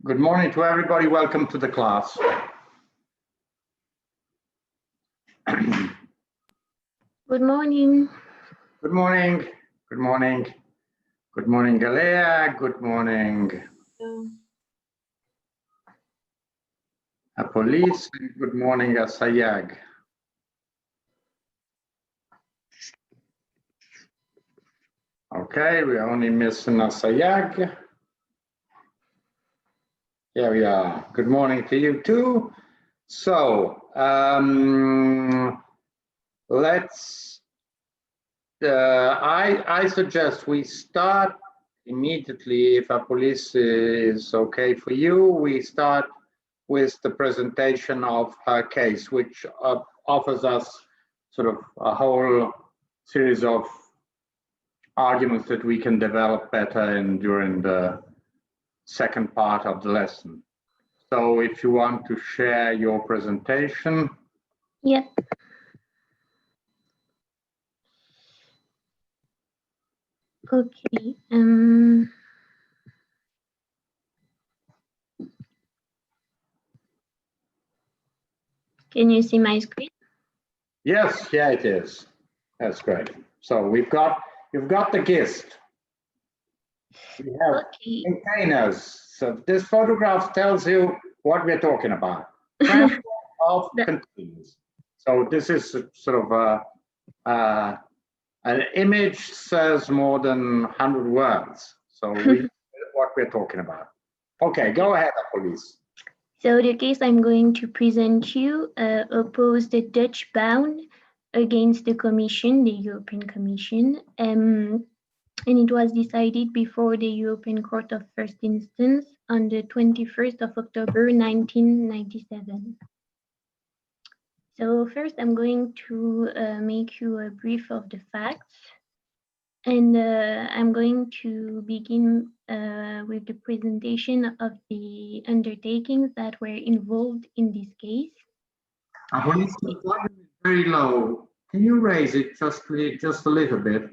Good morning to everybody. Welcome to the class. Good morning. Good morning. Good morning. Good morning, Galea. Good morning, Police. Good morning, Sayag. Okay, we're only missing Sayag. Here we are. Good morning to you too. So let's. I suggest we start immediately. If our police is okay for you, we start with the presentation of her case, which offers us sort of a whole series of arguments that we can develop better during the second part of the lesson. So if you want to share your presentation. Yep. Okay. Can you see my screen? Yes, yeah, it is. That's great. So you've got the gist. We have containers. So this photograph tells you what we're talking about. Transport of containers. So this is sort of an image says more than 100 words. So we know what we're talking about. Okay, go ahead, police. So the case I'm going to present you opposed the Dutch bound against the Commission, the European Commission, and it was decided before the European Court of First Instance on the 21st of October 1997. So first I'm going to make you a brief of the facts, and I'm going to begin with the presentation of the undertakings that were involved in this case. Police, the volume is very low. Can you raise it just a little bit?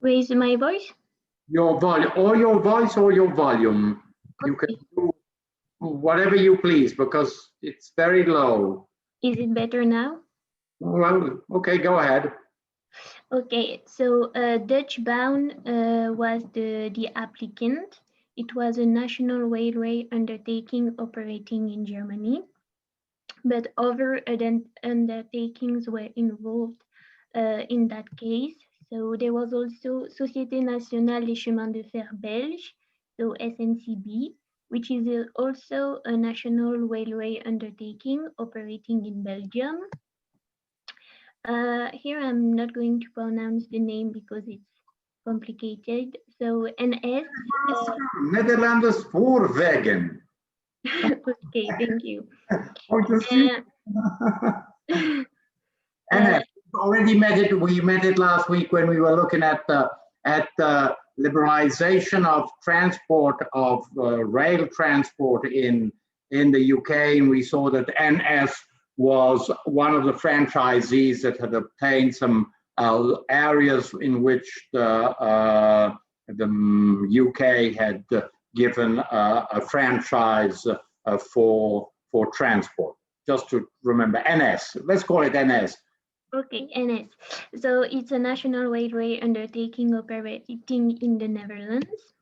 Raise my voice? Your volume, or your voice or your volume. Okay. You can do whatever you please because it's very low. Is it better now? Well, okay, go ahead. Okay, so Dutch bound was the applicant. It was a national railway undertaking operating in Germany, but other undertakings were involved in that case. So there was also Société Nationale des Chemins de Fer Belge, so SNCB, which is also a national railway undertaking operating in Belgium. Here I'm not going to pronounce the name because it's complicated. So NS. Netherlands Spoorwegen. Okay, thank you. And already met it. We met it last week when we were looking at the liberalization of transport of rail transport in the UK, and we saw that NS was one of the franchisees that had obtained some areas in which the UK had given a franchise for transport. Just to remember, NS. Let's call it NS. Okay, NS. So it's a national railway undertaking operating in the Netherlands.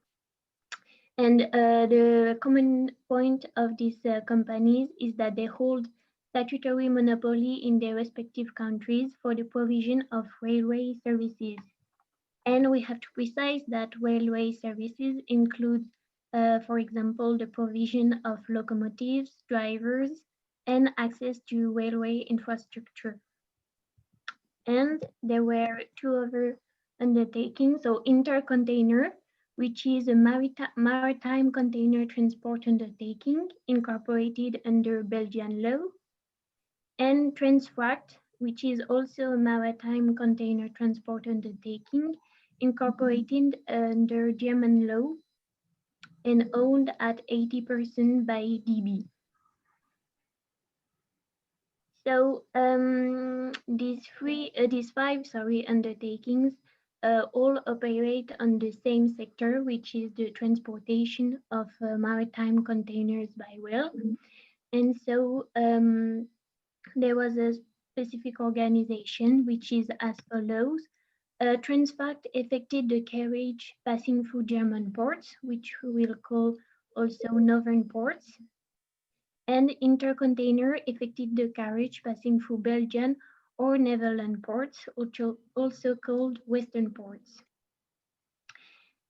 And the common point of these companies is that they hold statutory monopoly in their respective countries for the provision of railway services. And we have to precise that railway services include, for example, the provision of locomotives, drivers, and access to railway infrastructure. And there were two other undertakings, so Intercontainer, which is a maritime container transport undertaking incorporated under Belgian law, and Transfracht, which is also a maritime container transport undertaking incorporated under German law and owned at 80% by DB. So these five undertakings all operate on the same sector, which is the transportation of maritime containers by rail. And so there was a specific organization which is as follows. Transfact affected the carriage passing through German ports, which we will call also northern ports, and Intercontainer affected the carriage passing through Belgian or Netherlands ports, also called western ports.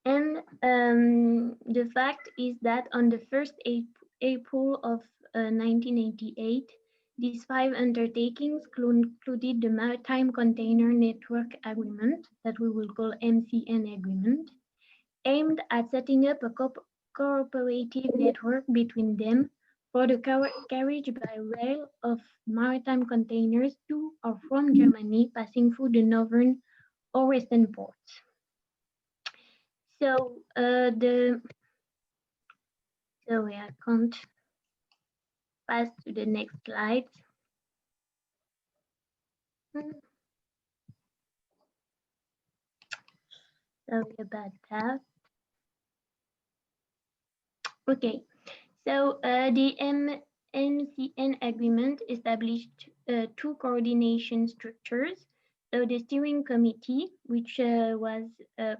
And the fact is that on the 1st April of 1988, these 5 undertakings included the Maritime Container Network Agreement, that we will call MCN Agreement, aimed at setting up a cooperative network between them for the carriage by rail of maritime containers to or from Germany passing through the northern or western ports. So sorry, I can't pass to the next slide. Sorry about that. Okay, so the MCN agreement established 2 coordination structures. So the steering committee, which was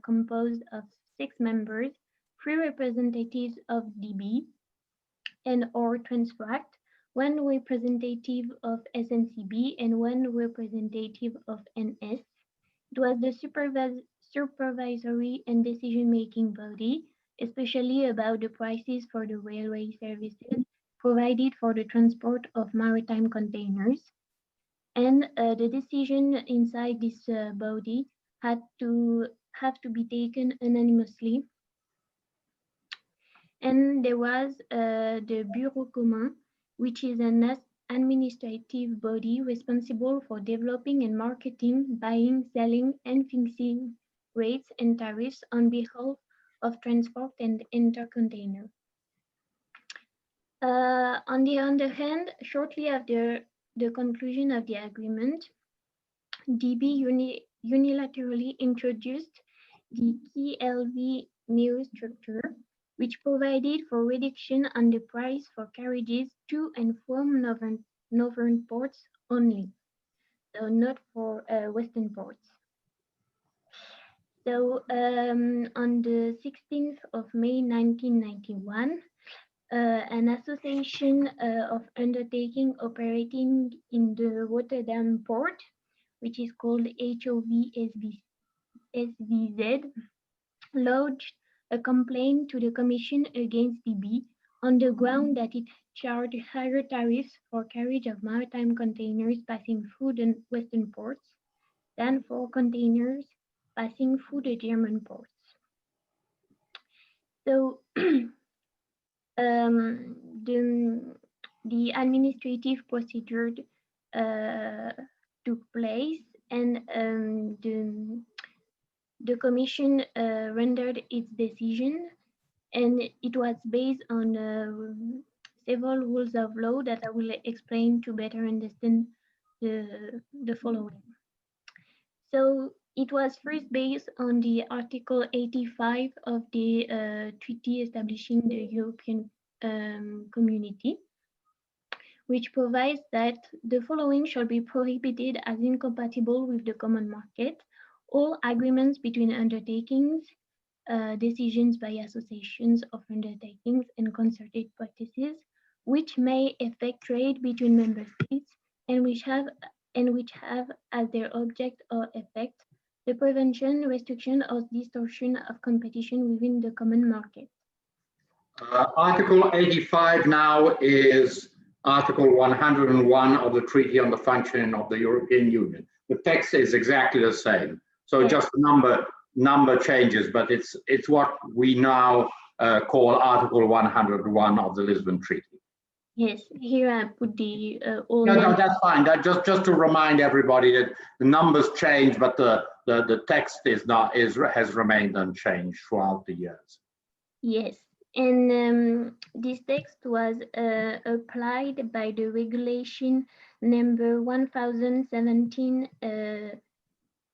composed of 6 members, 3 representatives of DB and or Transfact, 1 representative of SNCB, and 1 representative of NS. It was the supervisory and decision-making body, especially about the prices for the railway services provided for the transport of maritime containers. And the decision inside this body had to be taken unanimously. And there was the Bureau Commun, which is an administrative body responsible for developing and marketing, buying, selling, and fixing rates and tariffs on behalf of transport and intercontainer. On the other hand, shortly after the conclusion of the agreement, DB unilaterally introduced the KLV neo structure, which provided for reduction on the price for carriages to and from northern ports only, so not for western ports. So on the 16th of May 1991, an association of undertaking operating in the Rotterdam port, which is called HOVSVZ, lodged a complaint to the Commission against DB on the ground that it charged higher tariffs for carriage of maritime containers passing through the western ports than for containers passing through the German ports. So the administrative procedure took place, and the Commission rendered its decision, and it was based on several rules of law that I will explain to better understand the following. So it was first based on the Article 85 of the treaty establishing the European Community, which provides that the following shall be prohibited as incompatible with the common market: all agreements between undertakings, decisions by associations of undertakings, and concerted practices which may affect trade between member states and which have as their object or effect the prevention, restriction, or distortion of competition within the common market. Article 85 now is Article 101 of the Treaty on the Functioning of the European Union. The text is exactly the same. So yes, just number changes, but it's what we now call Article 101 of the Lisbon Treaty. Yes, here I put the all. No, that's fine. That just to remind everybody that the numbers change, but the text has remained unchanged throughout the years. Yes, and this text was applied by the regulation number 1017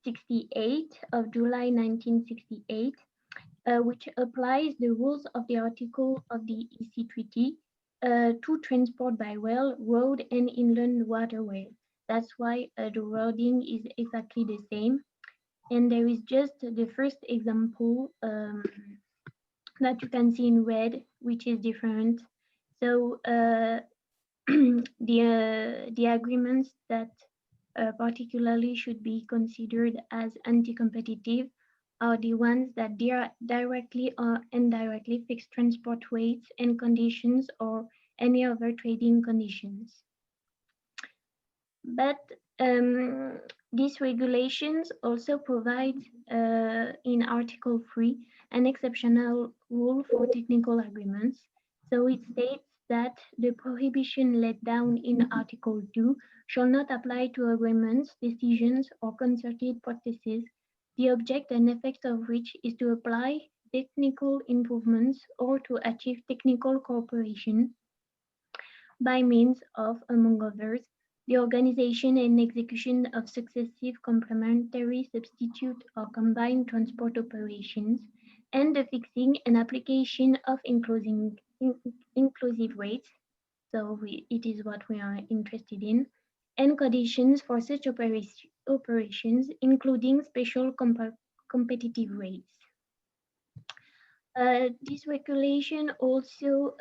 68 of July 1968, which applies the rules of the article of the EC Treaty to transport by rail, road, and inland waterway. That's why the wording is exactly the same. And there is just the first example that you can see in red, which is different. So the agreements that particularly should be considered as anti-competitive are the ones that directly or indirectly fix transport rates and conditions or any other trading conditions. But these regulations also provide in Article 3 an exceptional rule for technical agreements. So it states that the prohibition laid down in Article 2 shall not apply to agreements, decisions, or concerted practices, the object and effect of which is to apply technical improvements or to achieve technical cooperation by means of, among others, the organization and execution of successive complementary, substitute, or combined transport operations, and the fixing and application of inclusive rates. So it is what we are interested in, and conditions for such operations, including special competitive rates. This regulation also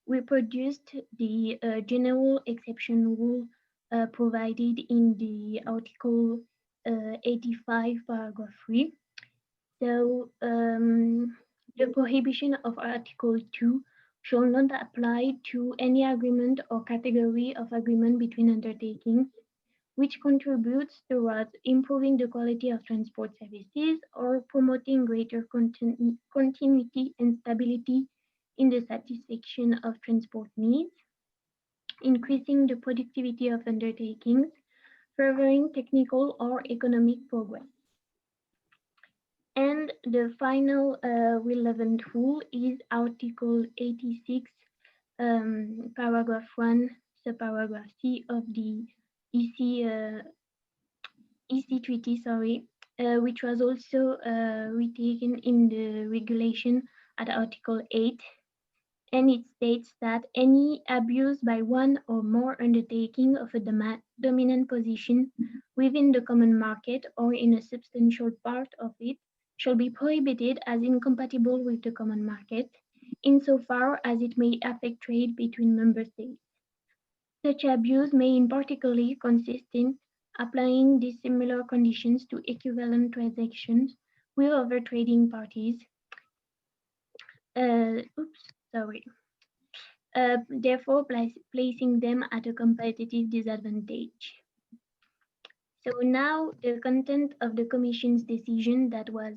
reproduced the general exception rule provided in the Article 85, paragraph 3. So the prohibition of Article 2 shall not apply to any agreement or category of agreement between undertakings which contributes towards improving the quality of transport services or promoting greater continuity and stability in the satisfaction of transport needs, increasing the productivity of undertakings, furthering technical or economic progress. And the final relevant rule is Article 86, paragraph 1, subparagraph C of the EC Treaty, which was also retaken in the regulation at Article 8, and it states that any abuse by one or more undertaking of a dominant position within the common market or in a substantial part of it shall be prohibited as incompatible with the common market, insofar as it may affect trade between member states. Such abuse may in particular consist in applying dissimilar conditions to equivalent transactions with other trading parties. Therefore placing them at a competitive disadvantage. So now the content of the Commission's decision that was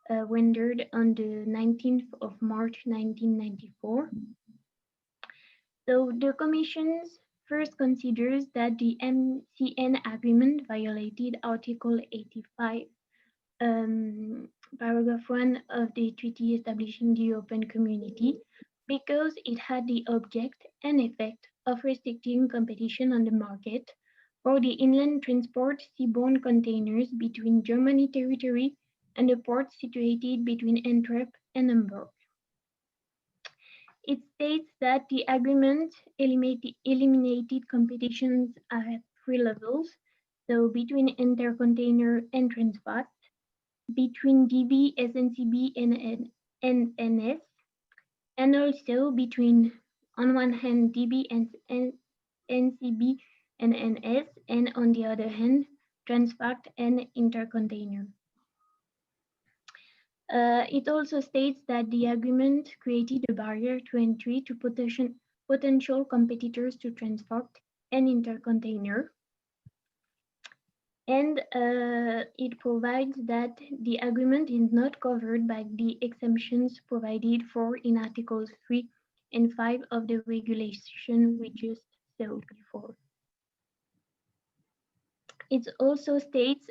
rendered on the 19th of March 1994. So the Commission first considers that the MCN agreement violated Article 85, paragraph 1 of the treaty establishing the European Community because it had the object and effect of restricting competition on the market for the inland transport seaborne containers between Germany territory and the ports situated between Antwerp and Hamburg. It states that the agreement eliminated competitions at 3 levels, so between intercontainer and Transvat, between DB, SNCB, and NS, and also between, on one hand, DB and NCB and NS, and on the other hand, Transvat and Intercontainer. It also states that the agreement created a barrier to entry to potential competitors to Transvat and Intercontainer. And it provides that the agreement is not covered by the exemptions provided for in Articles 3 and 5 of the regulation we just saw before. It also states,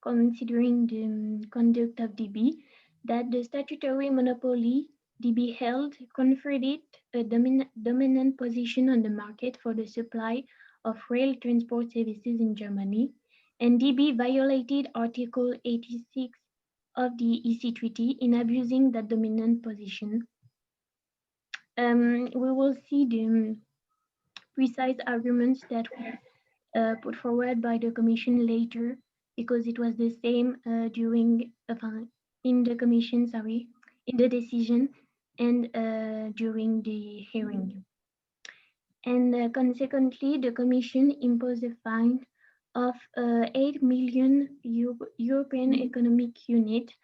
considering the conduct of DB, that the statutory monopoly DB held conferred it a dominant position on the market for the supply of rail transport services in Germany, and DB violated Article 86 of the EC Treaty in abusing that dominant position. We will see the precise arguments that were put forward by the Commission later, because it was the same in the Commission, in the decision and during the hearing. And consequently, the Commission imposed a fine of 8 million European Economic Unit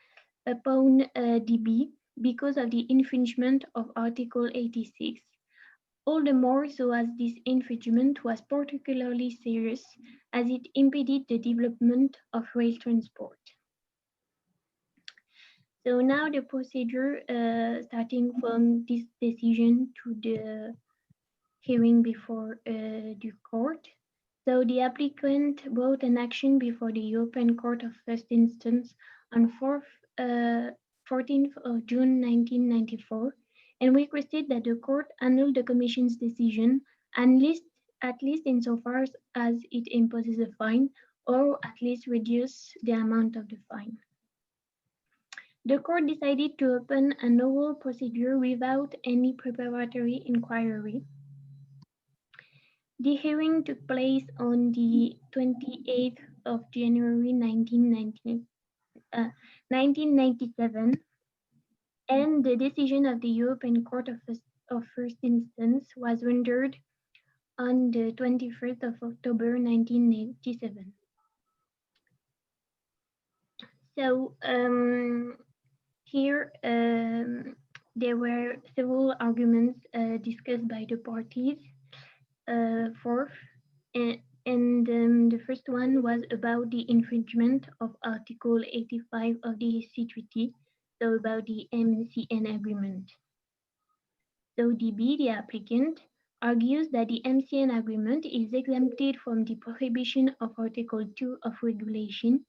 upon DB because of the infringement of Article 86. All the more so as this infringement was particularly serious as it impeded the development of rail transport. So now the procedure starting from this decision to the hearing before the court. So the applicant brought an action before the European Court of First Instance on 14th of June 1994 and requested that the court annul the Commission's decision, at least insofar as it imposes a fine, or at least reduce the amount of the fine. The court decided to open a novel procedure without any preparatory inquiry. The hearing took place on the 28th of January 1997, and the decision of the European Court of First Instance was rendered on the 21st of October 1987. So here there were several arguments discussed by the parties. Fourth, and the first one was about the infringement of Article 85 of the EC Treaty, so about the MCN agreement. So DB, the applicant, argues that the MCN agreement is exempted from the prohibition of Article 2 of regulation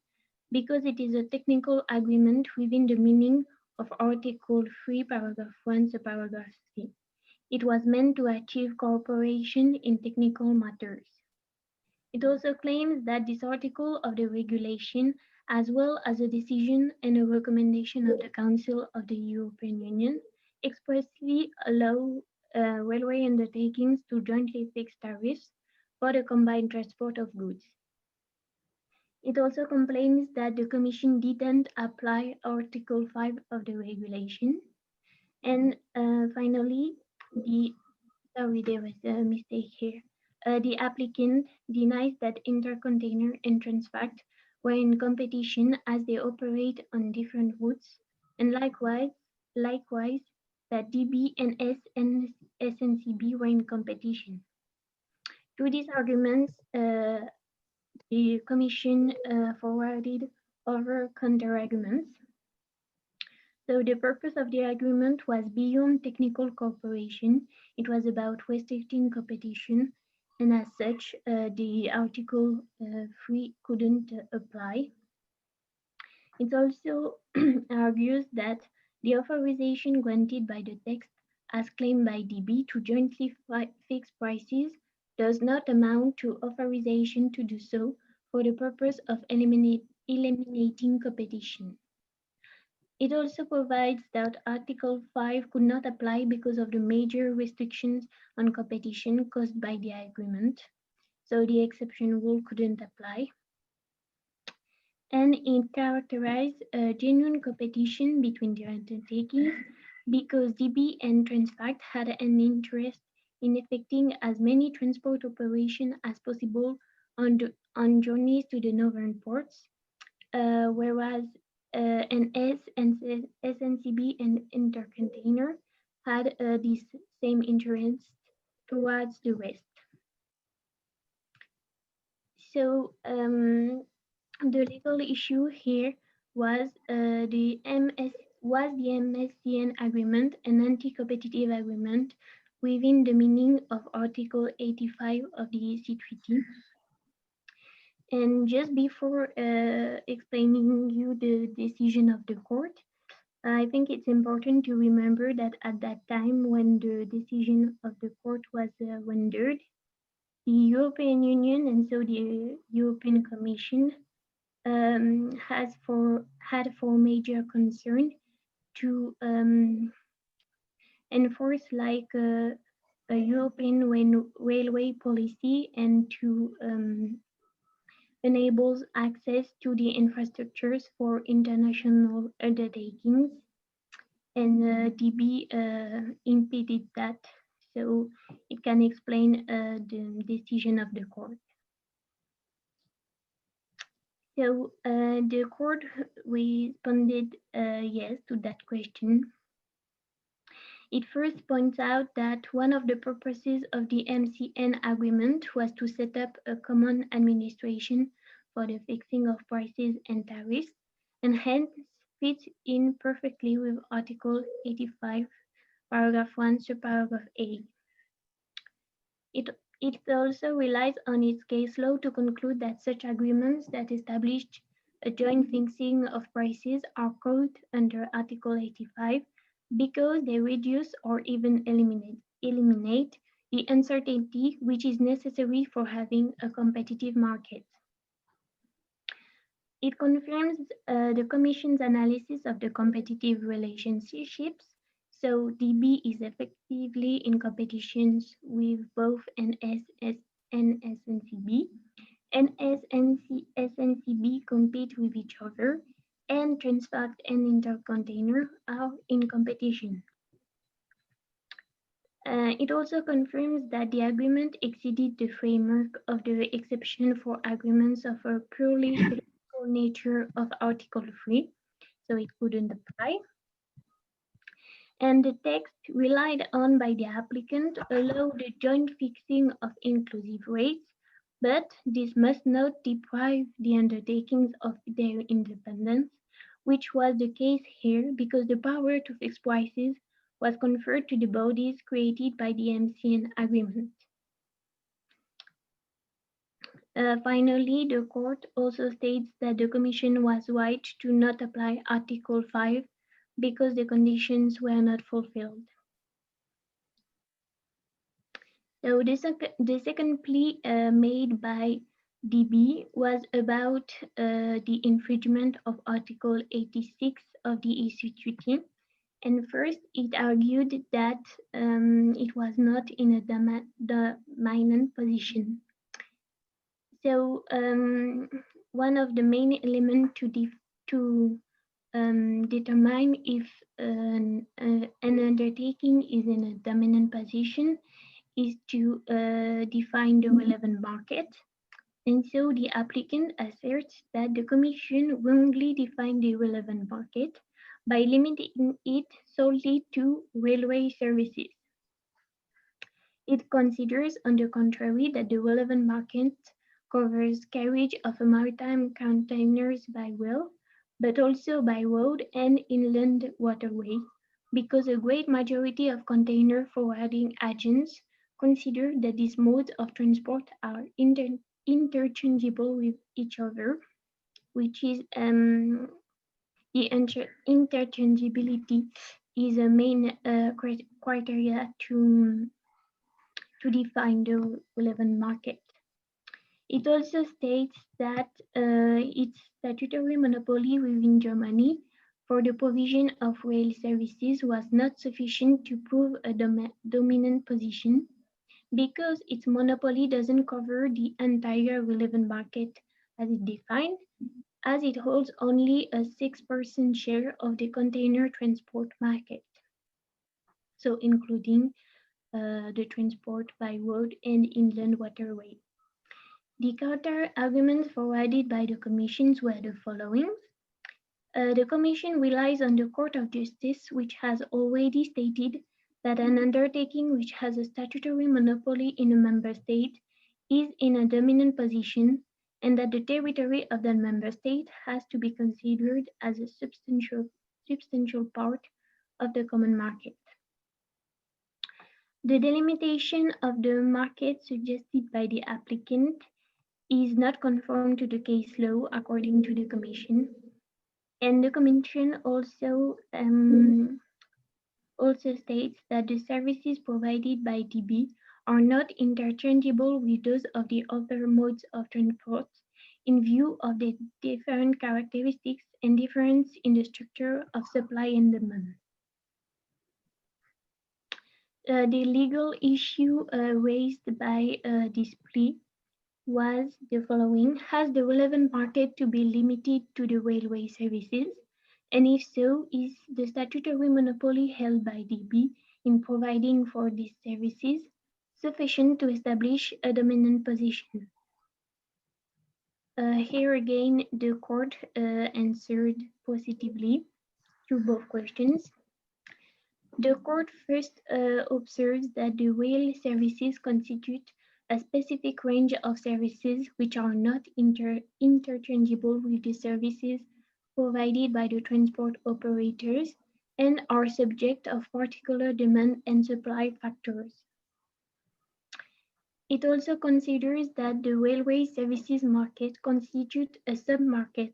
because it is a technical agreement within the meaning of Article 3, paragraph 1, subparagraph C. It was meant to achieve cooperation in technical matters. It also claims that this article of the regulation, as well as a decision and a recommendation of the Council of the European Union, expressly allow railway undertakings to jointly fix tariffs for the combined transport of goods. It also complains that the Commission didn't apply Article 5 of the regulation. And finally, there was a mistake here. The applicant denies that Intercontainer and Transfact were in competition as they operate on different routes, and likewise that DB and SNCB were in competition. To these arguments, the Commission forwarded other counter-arguments. So the purpose of the agreement was beyond technical cooperation. It was about restricting competition, and as such, the Article 3 couldn't apply. It also argues that the authorization granted by the text, as claimed by DB, to jointly fix prices does not amount to authorization to do so for the purpose of eliminating competition. It also provides that Article 5 could not apply because of the major restrictions on competition caused by the agreement, so the exception rule couldn't apply. And it characterized a genuine competition between the undertakings because DB and Transfact had an interest in effecting as many transport operations as possible on journeys to the northern ports, whereas NS and SNCB and Intercontainer had this same interest towards the west. So the legal issue here was the MSCN agreement an anti-competitive agreement within the meaning of Article 85 of the EC Treaty. And just before explaining you the decision of the court, I think it's important to remember that at that time when the decision of the court was rendered, the European Union and so the European Commission had four major concerns to enforce like a European railway policy and to enable access to the infrastructures for international undertakings. And DB impeded that, so it can explain the decision of the court. So the court responded yes to that question. It first points out that one of the purposes of the MCN agreement was to set up a common administration for the fixing of prices and tariffs, and hence fits in perfectly with Article 85, paragraph 1, subparagraph A. It also relies on its case law to conclude that such agreements that establish a joint fixing of prices are covered under Article 85 because they reduce or even eliminate the uncertainty which is necessary for having a competitive market. It confirms the Commission's analysis of the competitive relationships. So DB is effectively in competitions with both NS and SNCB. NS and SNCB compete with each other, and Transpac and Intercontainer are in competition. It also confirms that the agreement exceeded the framework of the exception for agreements of a purely philosophical nature of Article 3, so it couldn't apply. And the text relied on by the applicant allowed the joint fixing of inclusive rates, but this must not deprive the undertakings of their independence, which was the case here because the power to fix prices was conferred to the bodies created by the MCN agreement. Finally, the court also states that the Commission was right to not apply Article 5 because the conditions were not fulfilled. So the second plea made by DB was about the infringement of Article 86 of the EC Treaty. And first, it argued that it was not in a dominant position. So one of the main elements to determine if an undertaking is in a dominant position is to define the relevant market. And so the applicant asserts that the Commission wrongly defined the relevant market by limiting it solely to railway services. It considers, on the contrary, that the relevant market covers carriage of maritime containers by rail, but also by road and inland waterway, because a great majority of container forwarding agents consider that these modes of transport are interchangeable with each other, which is the interchangeability is a main criteria to define the relevant market. It also states that its statutory monopoly within Germany for the provision of rail services was not sufficient to prove a dominant position because its monopoly doesn't cover the entire relevant market as it defined, as it holds only a 6% share of the container transport market, so including the transport by road and inland waterway. The counter arguments forwarded by the commissions were the following. The Commission relies on the Court of Justice, which has already stated that an undertaking which has a statutory monopoly in a member state is in a dominant position, and that the territory of that member state has to be considered as a substantial part of the common market. The delimitation of the market suggested by the applicant is not conform to the case law according to the Commission. And the Commission also states that the services provided by DB are not interchangeable with those of the other modes of transport in view of the different characteristics and difference in the structure of supply and demand. The legal issue raised by this plea was the following: has the relevant market to be limited to the railway services? And if so, is the statutory monopoly held by DB in providing for these services sufficient to establish a dominant position? Here again, the court answered positively to both questions. The court first observes that the rail services constitute a specific range of services which are not interchangeable with the services provided by the transport operators and are subject of particular demand and supply factors. It also considers that the railway services market constitutes a sub-market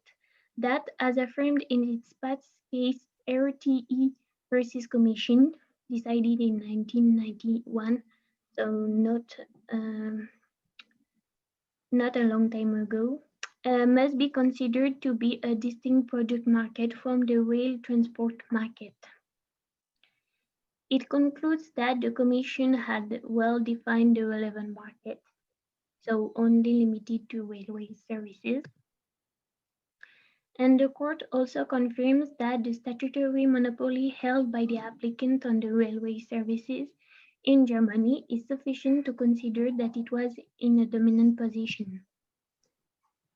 that, as affirmed in its past case RTE versus Commission, decided in 1991, so not a long time ago, must be considered to be a distinct product market from the rail transport market. It concludes that the Commission had well defined the relevant market, so only limited to railway services. And the court also confirms that the statutory monopoly held by the applicant on the railway services in Germany is sufficient to consider that it was in a dominant position.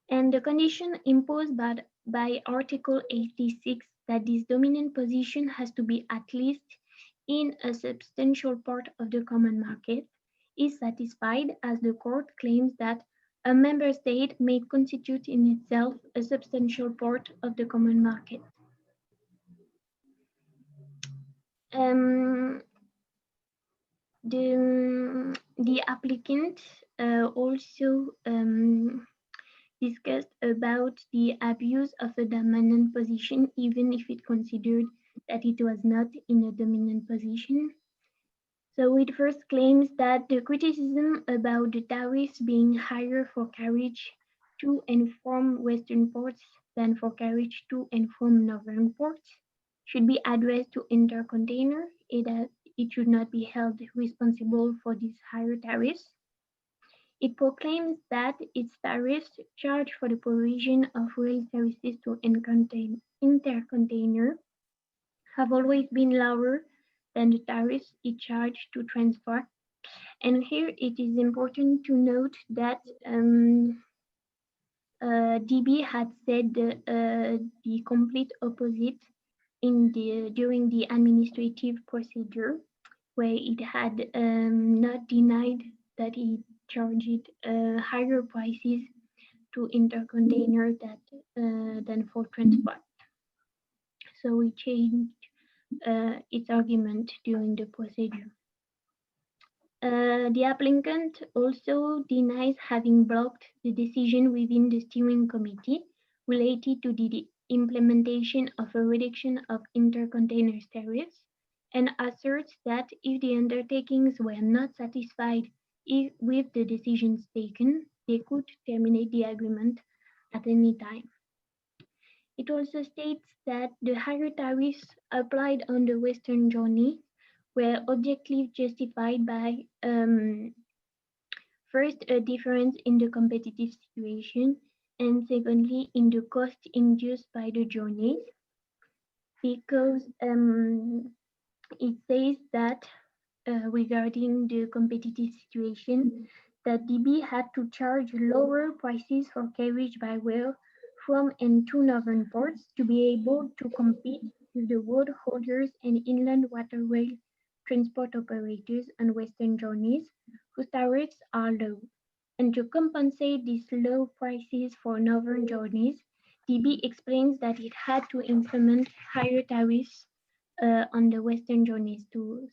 And the condition imposed by Article 86 that this dominant position has to be at least in a substantial part of the common market is satisfied, as the court claims that a member state may constitute in itself a substantial part of the common market. The applicant also discussed about the abuse of a dominant position, even if it considered that it was not in a dominant position. So it first claims that the criticism about the tariffs being higher for carriage to and from Western ports than for carriage to and from Northern ports should be addressed to Intercontainer. It should not be held responsible for these higher tariffs. It proclaims that its tariffs charged for the provision of rail services to Intercontainer have always been lower than the tariffs it charged to transport. And here it is important to note that DB had said the complete opposite during the administrative procedure, where it had not denied that it charged higher prices to Intercontainer than for transport. So it changed its argument during the procedure. The applicant also denies having blocked the decision within the steering committee related to the implementation of a reduction of Intercontainer tariffs, and asserts that if the undertakings were not satisfied with the decisions taken, they could terminate the agreement at any time. It also states that the higher tariffs applied on the Western journey were objectively justified by first, a difference in the competitive situation, and secondly, in the cost induced by the journeys, because it says that regarding the competitive situation, that DB had to charge lower prices for carriage by rail from and to northern ports to be able to compete with the road holders and inland water rail transport operators on western journeys whose tariffs are low. And to compensate these low prices for northern journeys, DB explains that it had to implement higher tariffs on the western journeys to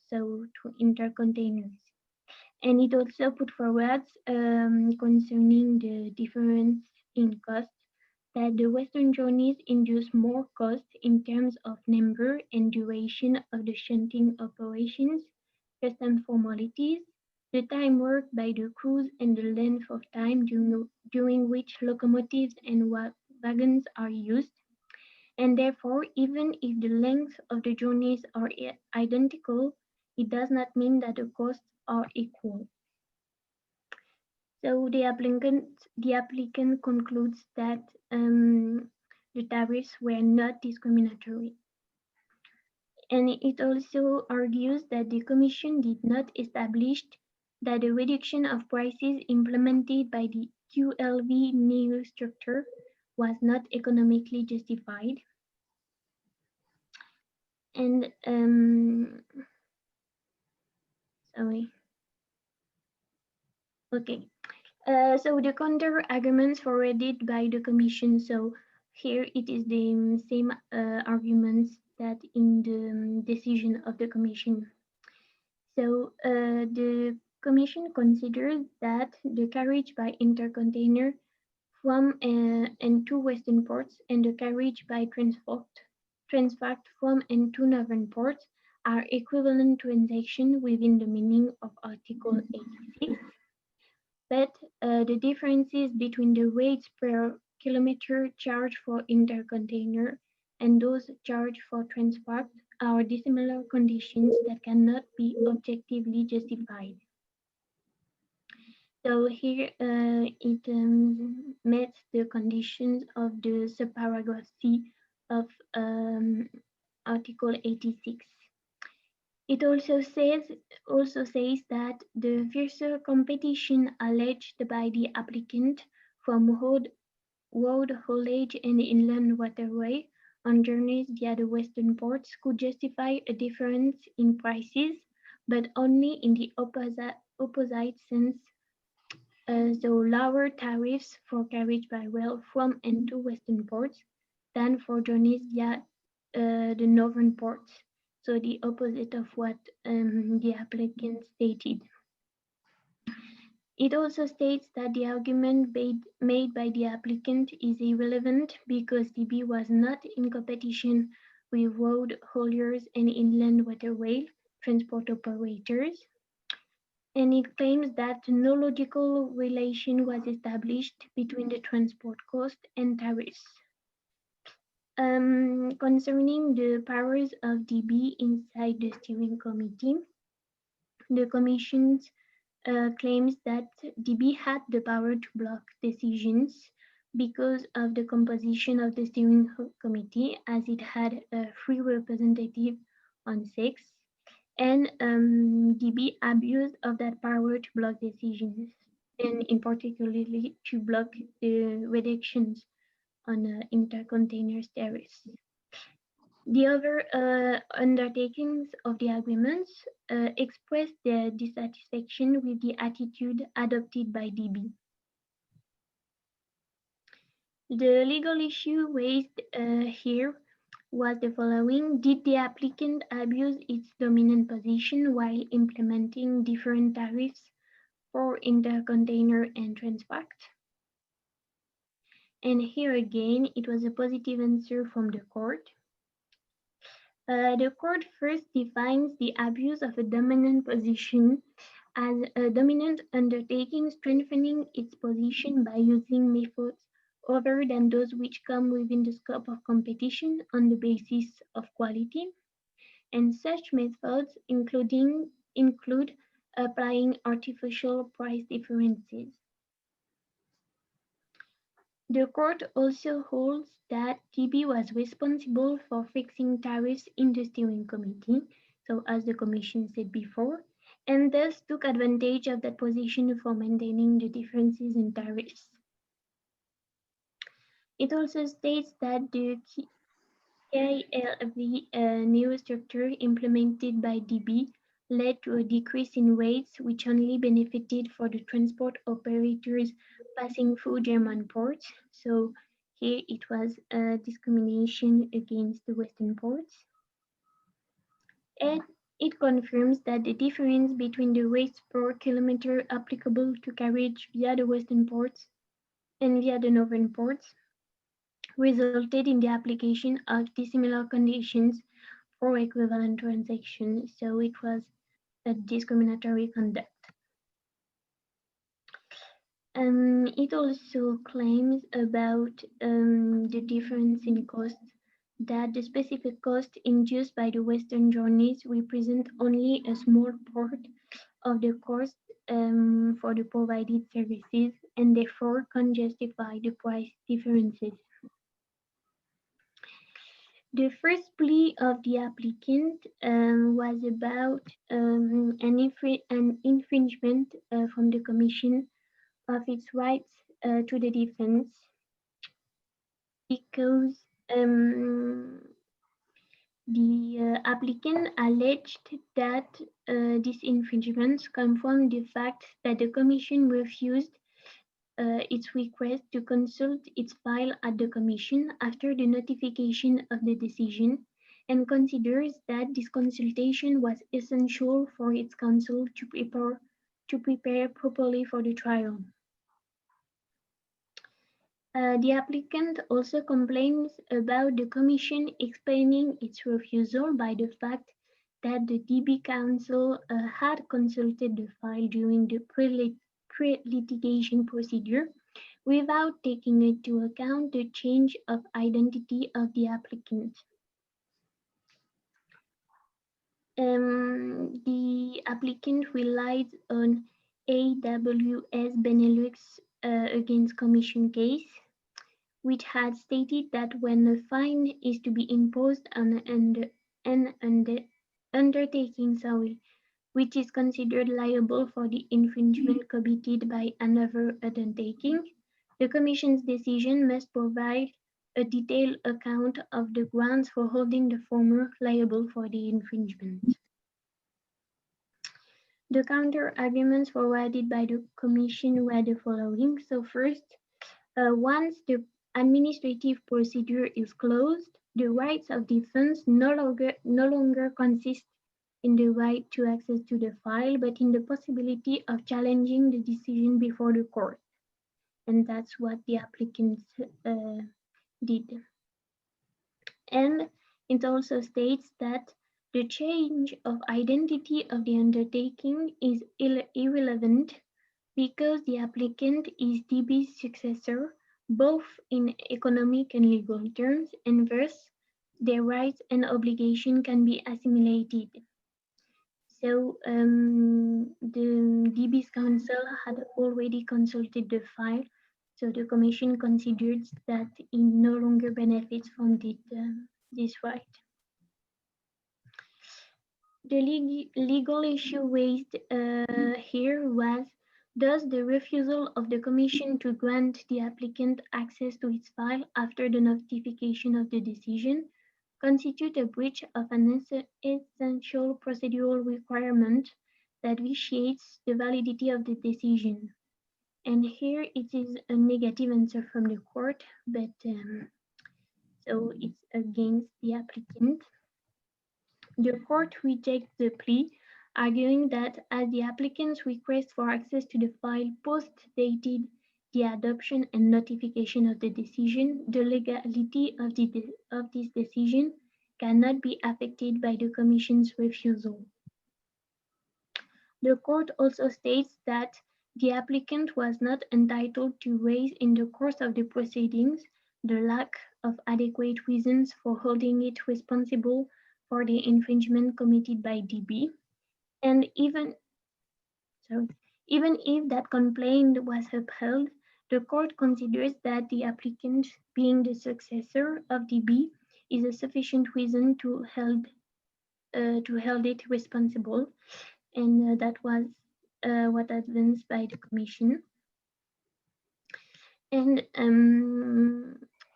Intercontainers. And it also put forward concerning the difference in cost that the western journeys induce more cost in terms of number and duration of the shunting operations, custom formalities, the time worked by the crews and the length of time during which locomotives and wagons are used. And therefore, even if the length of the journeys are identical, it does not mean that the costs are equal. So the applicant concludes that the tariffs were not discriminatory. And it also argues that the Commission did not establish that the reduction of prices implemented by the QLV new structure was not economically justified. And sorry. Okay. So the counter arguments forwarded by the Commission. So here it is the same arguments that in the decision of the Commission. So the Commission considers that the carriage by intercontainer from and to Western ports and the carriage by transfact from and to Northern ports are equivalent transactions within the meaning of Article 86. But the differences between the rates per kilometer charged for intercontainer and those charged for transfact are dissimilar conditions that cannot be objectively justified. So here it met the conditions of the subparagraph C of Article 86. It also says that the fiercer competition alleged by the applicant from road haulage and inland waterway on journeys via the western ports could justify a difference in prices, but only in the opposite sense. So lower tariffs for carriage by rail from and to western ports than for journeys via the northern ports. So the opposite of what the applicant stated. It also states that the argument made by the applicant is irrelevant because DB was not in competition with road hauliers and inland waterway transport operators. And it claims that no logical relation was established between the transport cost and tariffs. Concerning the powers of DB inside the steering committee, the Commission claims that DB had the power to block decisions because of the composition of the steering committee, as it had a free representative on 6, and DB abused of that power to block decisions, and in particularly to block the reductions on intercontainer tariffs. The other undertakings of the agreements expressed their dissatisfaction with the attitude adopted by DB. The legal issue raised here was the following: did the applicant abuse its dominant position while implementing different tariffs for intercontainer and transfact? And here again, it was a positive answer from the court. The court first defines the abuse of a dominant position as a dominant undertaking strengthening its position by using methods other than those which come within the scope of competition on the basis of quality. And such methods include applying artificial price differences. The court also holds that DB was responsible for fixing tariffs in the steering committee, so as the Commission said before, and thus took advantage of that position for maintaining the differences in tariffs. It also states that the KLV new structure implemented by DB led to a decrease in rates which only benefited for the transport operators passing through German ports. So here it was a discrimination against the Western ports. And it confirms that the difference between the rates per kilometer applicable to carriage via the Western ports and via the Northern ports resulted in the application of dissimilar conditions for equivalent transactions. So it was a discriminatory conduct. It also claims about the difference in cost, that the specific cost induced by the Western journeys represent only a small part of the cost for the provided services and therefore can justify the price differences. The first plea of the applicant was about an infringement from the Commission of its rights to the defense because the applicant alleged that these infringements come from the fact that the Commission refused its request to consult its file at the Commission after the notification of the decision and considers that this consultation was essential for its counsel to prepare properly for the trial. The applicant also complains about the Commission explaining its refusal by the fact that the DB Council had consulted the file during the pre-litigation procedure without taking into account the change of identity of the applicant. The applicant relies on AWS Benelux against Commission case, which had stated that when a fine is to be imposed on an undertaking, which is considered liable for the infringement committed by another undertaking, the Commission's decision must provide a detailed account of the grounds for holding the former liable for the infringement. The counter-arguments forwarded by the Commission were the following. So first, once the administrative procedure is closed, the rights of defense no longer consist in the right to access to the file, but in the possibility of challenging the decision before the court. And that's what the applicants did. And it also states that the change of identity of the undertaking is irrelevant because the applicant is DB's successor, both in economic and legal terms, and thus their rights and obligations can be assimilated. So the DB's counsel had already consulted the file, so the Commission considered that it no longer benefits from this right. The legal issue raised here was, does the refusal of the Commission to grant the applicant access to its file after the notification of the decision constitute a breach of an essential procedural requirement that vitiates the validity of the decision? And here it is a negative answer from the court, but so it's against the applicant. The court rejects the plea, arguing that as the applicant's request for access to the file post-dated the adoption and notification of the decision, the legality of this decision cannot be affected by the Commission's refusal. The court also states that the applicant was not entitled to raise in the course of the proceedings the lack of adequate reasons for holding it responsible for the infringement committed by DB. And even if that complaint was upheld, the court considers that the applicant, being the successor of DB, is a sufficient reason to hold it responsible, and that was what advanced by the Commission. And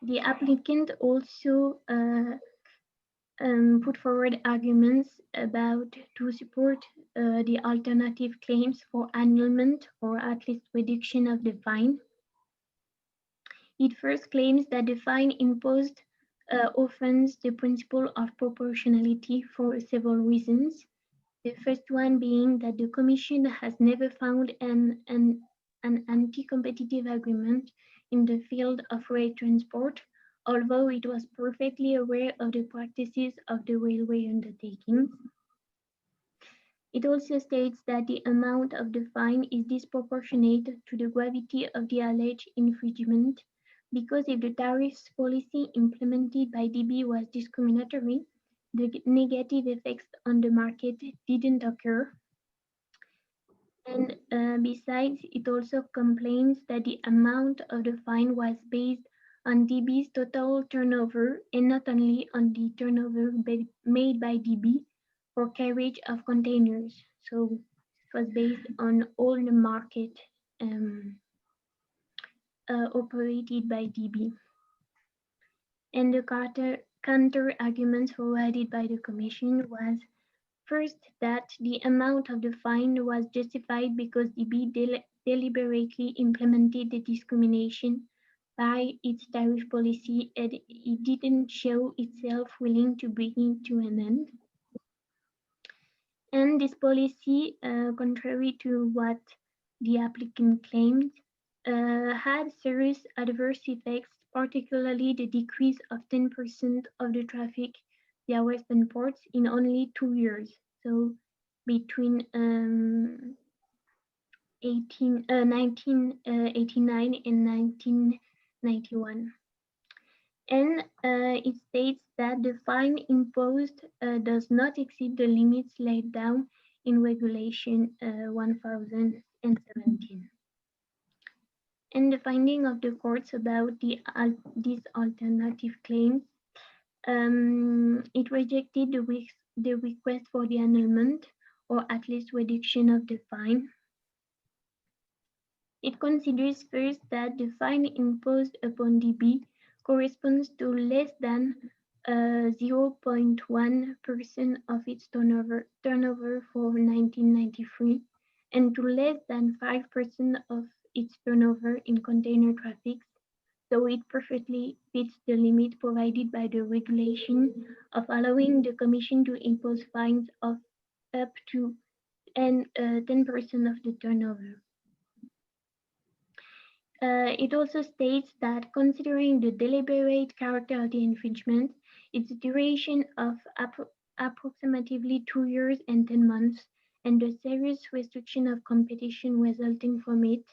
the applicant also put forward arguments about to support the alternative claims for annulment or at least reduction of the fine. It first claims that the fine imposed offends the principle of proportionality for several reasons. The first one being that the Commission has never found an anti-competitive agreement in the field of rail transport, although it was perfectly aware of the practices of the railway undertakings. It also states that the amount of the fine is disproportionate to the gravity of the alleged infringement, because if the tariffs policy implemented by DB was discriminatory, the negative effects on the market didn't occur. And besides, it also complains that the amount of the fine was based on DB's total turnover and not only on the turnover made by DB for carriage of containers. So it was based on all the market um, operated by DB. And the counter arguments provided by the Commission was first, that the amount of the fine was justified because DB deliberately implemented the discrimination by its tariff policy and it didn't show itself willing to bring it to an end. And this policy, contrary to what the applicant claimed, had serious adverse effects, particularly the decrease of 10% of the traffic via Western ports in only 2 years. So between 1989 and 1991. And it states that the fine imposed does not exceed the limits laid down in Regulation 1017. And the finding of the courts about these alternative claims, it rejected the request for the annulment or at least reduction of the fine. It considers first that the fine imposed upon DB corresponds to less than 0.1% of its turnover for 1993 and to less than 5% of its turnover in container traffic, so it perfectly fits the limit provided by the regulation of allowing the Commission to impose fines of up to 10% of the turnover. It also states that considering the deliberate character of the infringement, its duration of approximately 2 years and 10 months, and the serious restriction of competition resulting from it,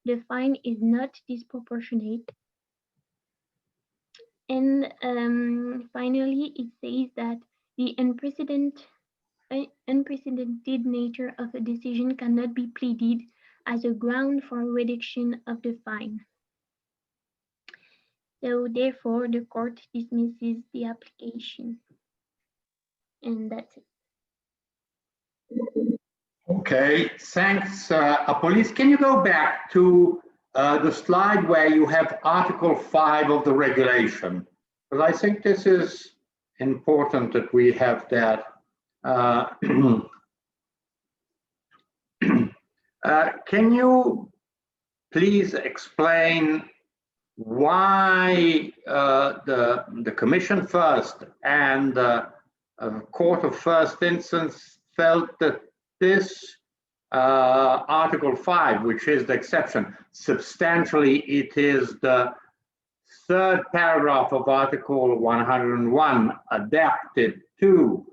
the fine is not disproportionate. And finally, it says that the unprecedented nature of a decision cannot be pleaded as a ground for reduction of the fine. So therefore, the court dismisses the application. And that's it. Okay, thanks, Apollis. Can you go back to the slide where you have Article 5 of the regulation? Because I think this is important that we have that. Can you please explain why the Commission first and the Court of First Instance felt that this Article 5, which is the exception, substantially it is the third paragraph of Article 101 adapted to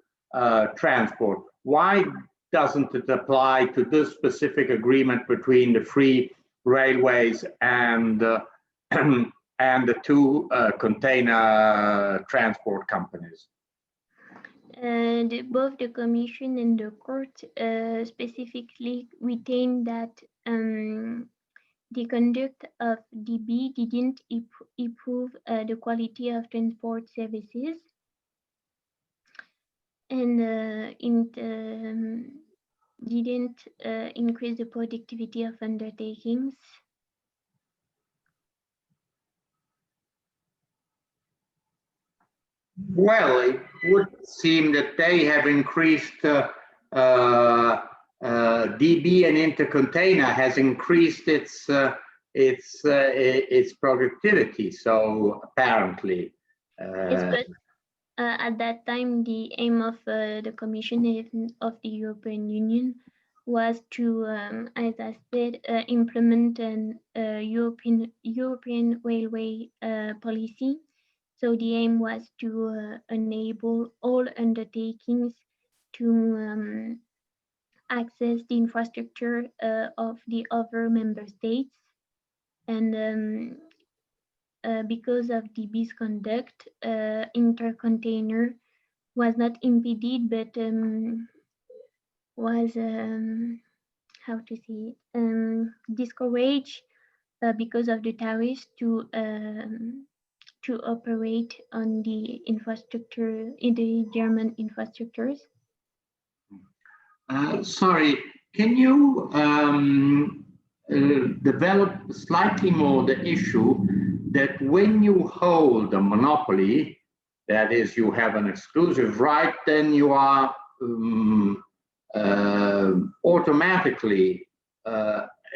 transport. Why doesn't it apply to this specific agreement between the free railways and and the two container transport companies? Both the Commission and the Court specifically retain that the conduct of DB didn't improve the quality of transport services, and it didn't increase the productivity of undertakings. Well, it would seem that they have increased DB and Intercontainer has increased its productivity. So apparently, yes, but at that time, the aim of the Commission of the European Union was to, as I said, implement an European railway policy. So the aim was to enable all undertakings to access the infrastructure of the other member states. And because of the misconduct, Intercontainer was not impeded, but was how to say discouraged because of the tariffs to operate on the infrastructure in the German infrastructures. Sorry, can you develop slightly more the issue that when you hold a monopoly, that is, you have an exclusive right, then you are automatically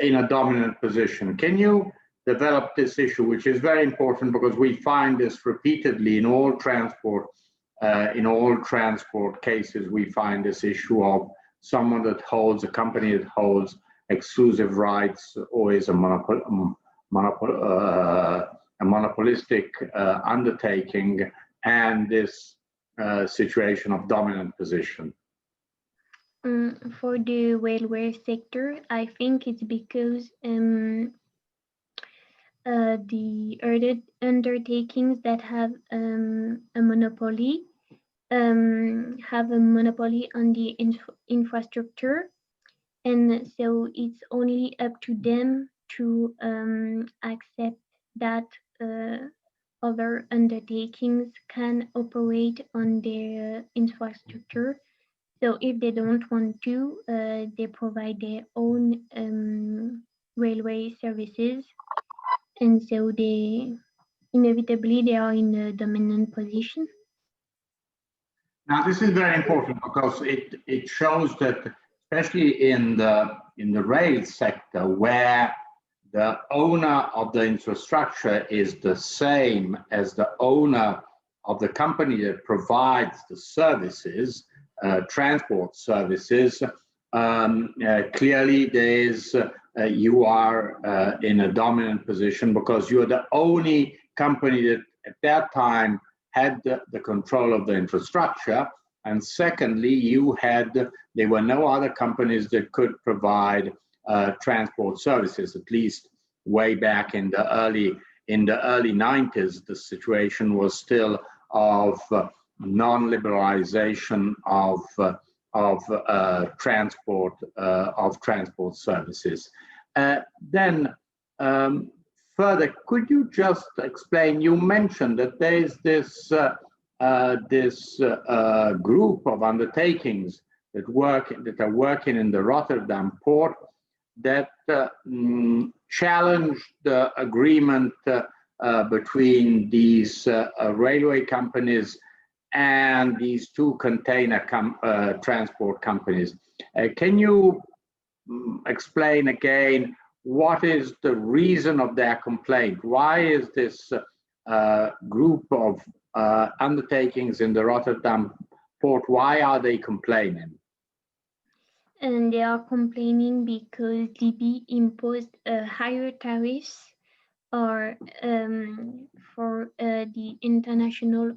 in a dominant position. Can you develop this issue, which is very important because we find this repeatedly in all transport cases. We find this issue of someone that holds, a company that holds exclusive rights or is a monopolistic undertaking, and this situation of dominant position. For the railway sector, I think it's because the other undertakings that have a monopoly have a monopoly on the infrastructure, and so it's only up to them to accept that other undertakings can operate on their infrastructure. So if they don't want to, they provide their own railway services, and so they inevitably they are in a dominant position. Now, this is very important because it shows that, especially in the rail sector, where the owner of the infrastructure is the same as the owner of the company that provides the services, transport services, clearly there is you are in a dominant position because you are the only company that at that time had the control of the infrastructure, and secondly, there were no other companies that could provide transport services. At least way back in the early 90s, the situation was still of non-liberalization of transport services. Then. Further, could you just explain? You mentioned that there is this group of undertakings that are working in the Rotterdam port that challenged the agreement between these railway companies and these two container transport companies. Can you explain again? What is the reason of their complaint? Why is this group of undertakings in the Rotterdam port, why are they complaining? And they are complaining because DB imposed higher tariffs or for the international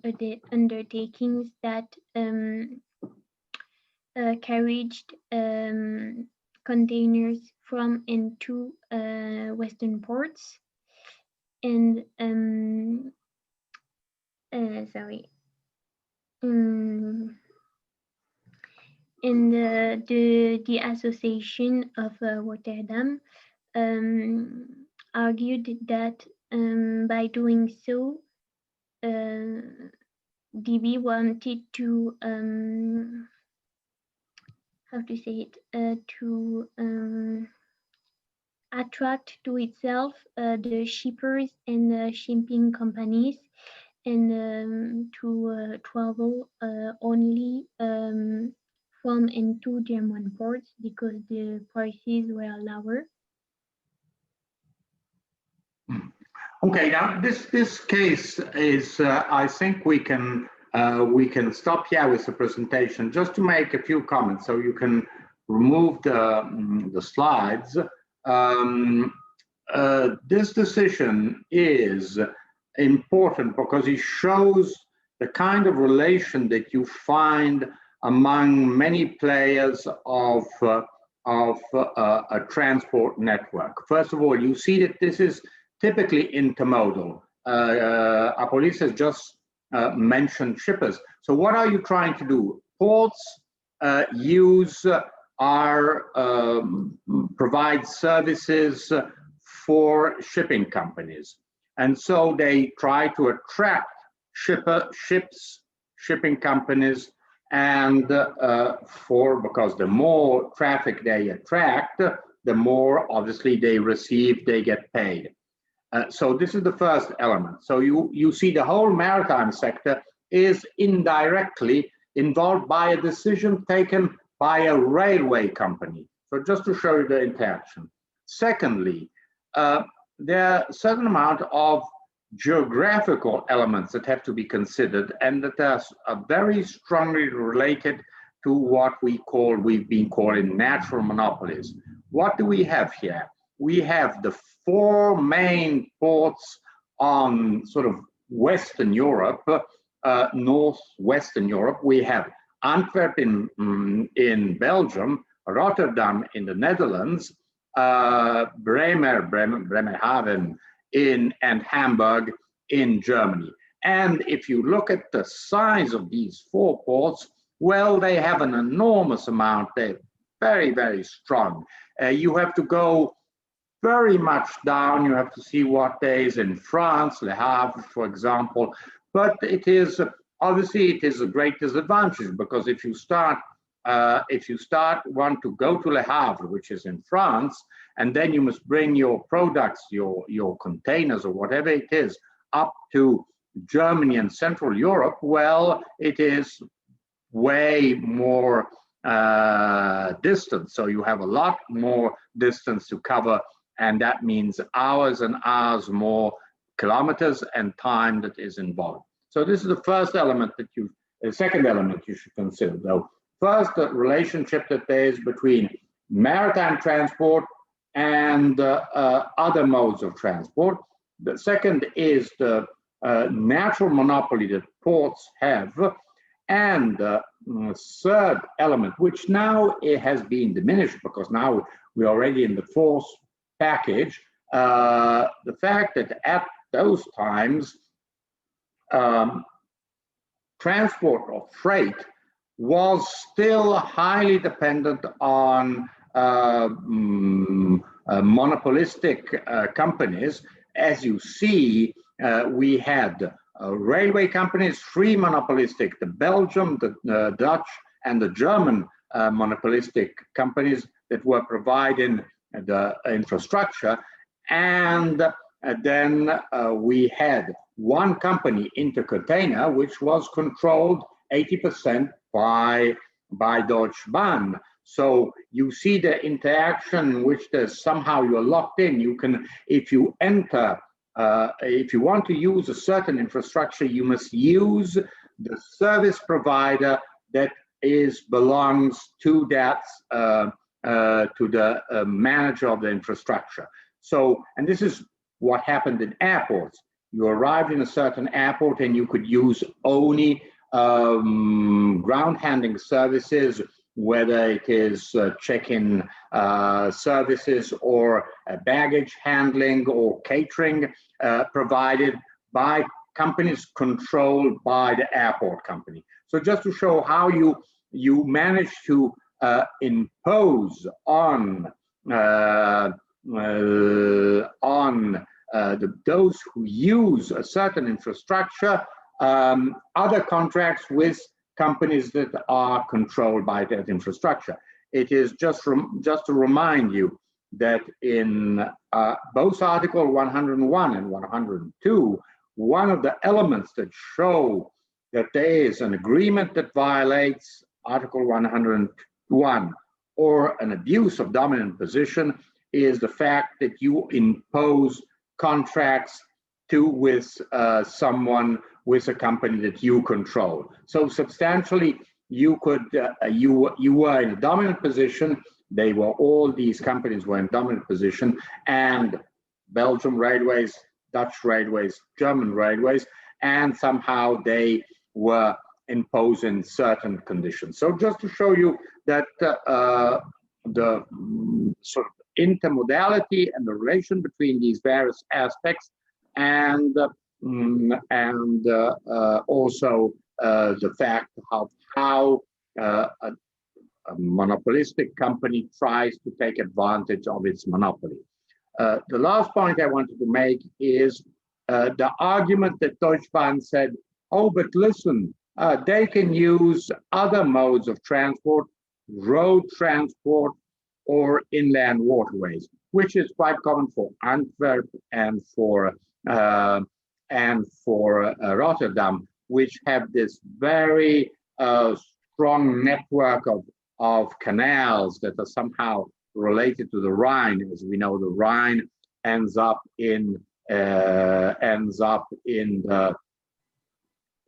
undertakings that carried containers from and to Western ports, and and the Association of Rotterdam argued that by doing so, DB wanted to how to say it to attract to itself the shippers and the shipping companies, and to travel only from and to German ports because the prices were lower. Okay, now this case is I think we can stop here with the presentation just to make a few comments, so you can remove the slides. This decision is important because it shows the kind of relation that you find among many players of a transport network. First of all, you see that this is typically intermodal. Apolis has just mentioned shippers. So what are you trying to do? Ports provide services for shipping companies. And so they try to attract shipping companies, and because the more traffic they attract, the more obviously they get paid. So this is the first element. So you see the whole maritime sector is indirectly involved by a decision taken by a railway company. So just to show you the interaction. Secondly, there are a certain amount of geographical elements that have to be considered, and that are very strongly related to what we've been calling natural monopolies. What do we have here? We have the four main ports on sort of Western Europe, northwestern Europe. We have Antwerp in Belgium, Rotterdam in the Netherlands, Bremerhaven and Hamburg in Germany. And if you look at the size of these four ports, well, they have an enormous amount. They're very, very strong. You have to go very much down. You have to see what there is in France, Le Havre, for example. But it is obviously it is a great disadvantage, because if you want to go to Le Havre, which is in France, and then you must bring your products, your containers or whatever it is, up to Germany and Central Europe, well, it is way more distance. So you have a lot more distance to cover, and that means hours and hours more, kilometers and time that is involved. So this is the first element the second element you should consider, though. First, the relationship that there is between maritime transport and other modes of transport. The second is the natural monopoly that ports have. And the third element, which now it has been diminished because now we're already in the fourth package, the fact that at those times, transport of freight was still highly dependent on monopolistic companies. As you see, we had railway companies, three monopolistic, the Belgium, the Dutch, and the German monopolistic companies that were providing the infrastructure. And then we had one company, Intercontainer, which was controlled 80% by Deutsche Bahn. So you see the interaction in which there's somehow you're locked in. You can, if you enter, if you want to use a certain infrastructure, you must use the service provider that belongs to that to the manager of the infrastructure. So, and this is what happened in airports. You arrived in a certain airport and you could use only ground handling services, whether it is check-in services or baggage handling or catering provided by companies controlled by the airport company. So just to show how you manage to impose on those who use a certain infrastructure other contracts with companies that are controlled by that infrastructure. It is just to remind you that in both Article 101 and 102, one of the elements that show that there is an agreement that violates Article 101 or an abuse of dominant position is the fact that you impose contracts with someone, with a company that you control. So substantially, you could you were in a dominant position. All these companies were in dominant position, and Belgium Railways, Dutch Railways, German Railways, and somehow they were imposing certain conditions. So just to show you that the sort of intermodality and the relation between these various aspects, and also the fact of how a monopolistic company tries to take advantage of its monopoly. The last point I wanted to make is the argument that Deutsche Bahn said, oh, but listen, they can use other modes of transport, road transport, or inland waterways, which is quite common for Antwerp and for Rotterdam, which have this very strong network of canals that are somehow related to the Rhine. As we know, the Rhine ends up in the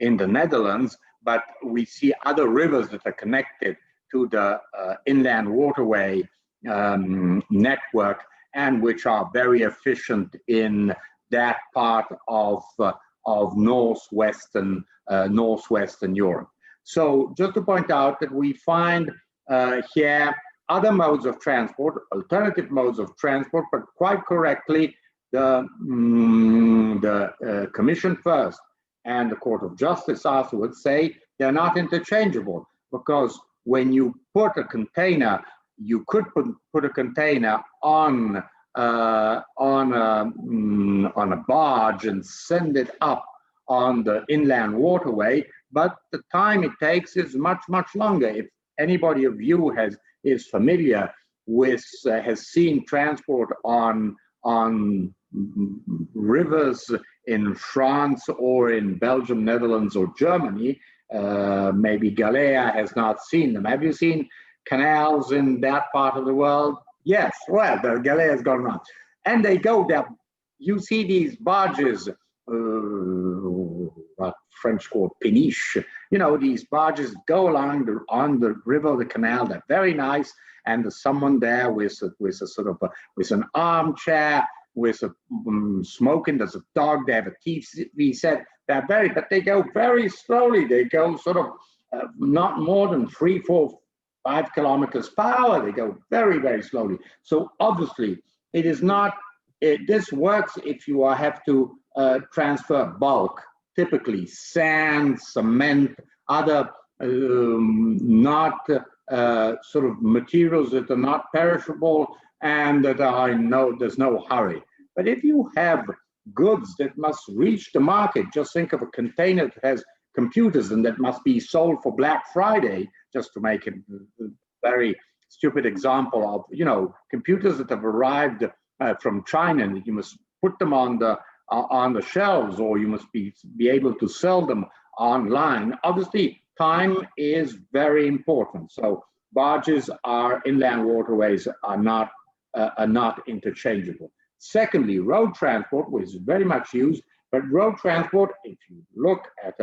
Netherlands, but we see other rivers that are connected to the inland waterway network, and which are very efficient in that part of northwestern Europe. So just to point out that we find here other modes of transport, alternative modes of transport, but quite correctly, the Commission first and the Court of Justice afterwards say they're not interchangeable, because when you put a container, you could put a container on a barge and send it up on the inland waterway, but the time it takes is much longer. If anybody of you is familiar with has seen transport on rivers in France or in Belgium, Netherlands, or Germany, maybe Galea has not seen them. Have you seen canals in that part of the world? Yes, well, the Galea has gone around. And they go there. You see these barges, what French called péniche. You know, these barges go along on the river, the canal. They're very nice. And there's someone there with an armchair, with a smoking. There's a dog. They have a TV set. But they go very slowly. They go sort of not more than 3, 4, 5 kilometers per hour. They go very slowly. So obviously, it is not. This works if you have to transfer bulk, typically sand, cement, other not sort of materials that are not perishable and that are there's no hurry. But if you have goods that must reach the market, just think of a container that has computers and that must be sold for Black Friday, just to make it a very stupid example of, you know, computers that have arrived from China, and you must put them on the shelves, or you must be able to sell them online. Obviously, time is very important. So barges inland waterways are not interchangeable. Secondly, road transport, which is very much used, but road transport, if you look at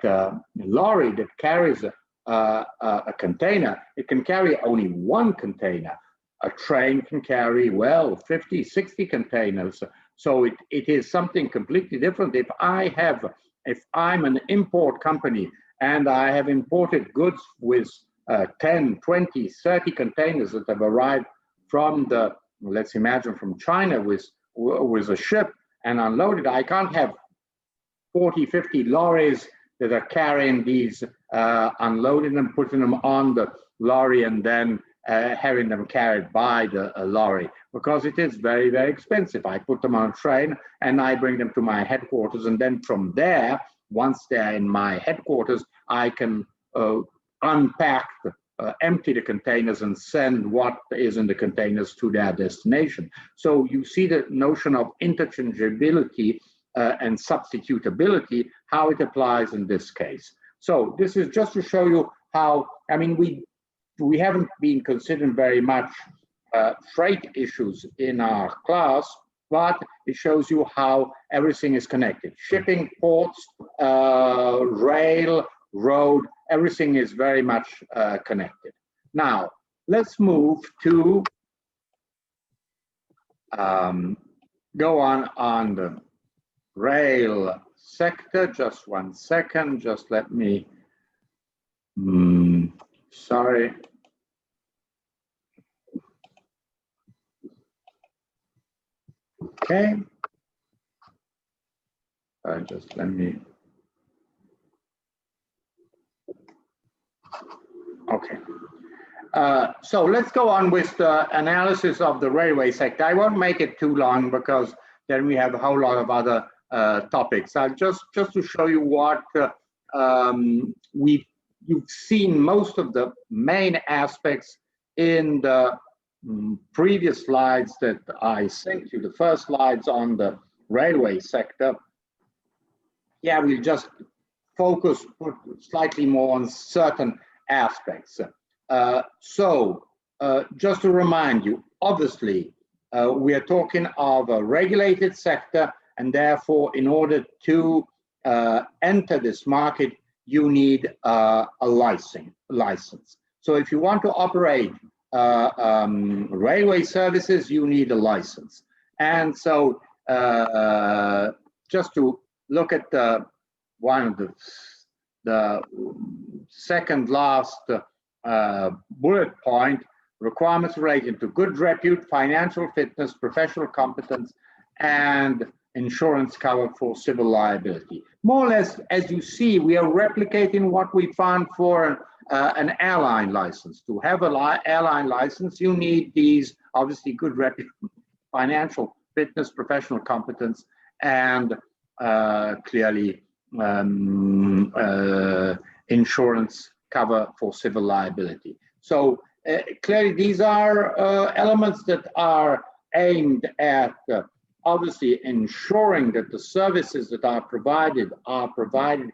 a lorry that carries a container, it can carry only one container. A train can carry, well, 50, 60 containers. So it is something completely different. If I'm an import company and I have imported goods with 10, 20, 30 containers that have arrived from let's imagine from China with a ship and unloaded, I can't have 40, 50 lorries that are carrying these, unloading them, putting them on the lorry, and then having them carried by the lorry, because it is very expensive. I put them on a train and I bring them to my headquarters, and then from there, once they're in my headquarters, I can unpack, empty the containers and send what is in the containers to their destination. So you see the notion of interchangeability and substitutability, how it applies in this case. So this is just to show you how, I mean, we haven't been considering very much freight issues in our class, but it shows you how everything is connected. Shipping, ports, rail, road, everything is very much connected. Now, let's move to go on the rail sector. Just one second, just let me Sorry. Okay. Just let me. Okay. So let's go on with the analysis of the railway sector. I won't make it too long because then we have a whole lot of other topics. Just to show you what you've seen most of the main aspects in the previous slides that I sent you, the first slides on the railway sector. Yeah, we'll just focus slightly more on certain aspects. Just to remind you, obviously, we are talking of a regulated sector, and therefore, in order to enter this market, you need a license. So if you want to operate railway services, you need a license. And so just to look at one of the second last bullet point, requirements related to good repute, financial fitness, professional competence, and insurance cover for civil liability. More or less, as you see, we are replicating what we found for an airline license. To have an airline license, you need these, obviously, good repute, financial fitness, professional competence, and clearly insurance cover for civil liability. So clearly these are elements that are aimed at obviously ensuring that the services that are provided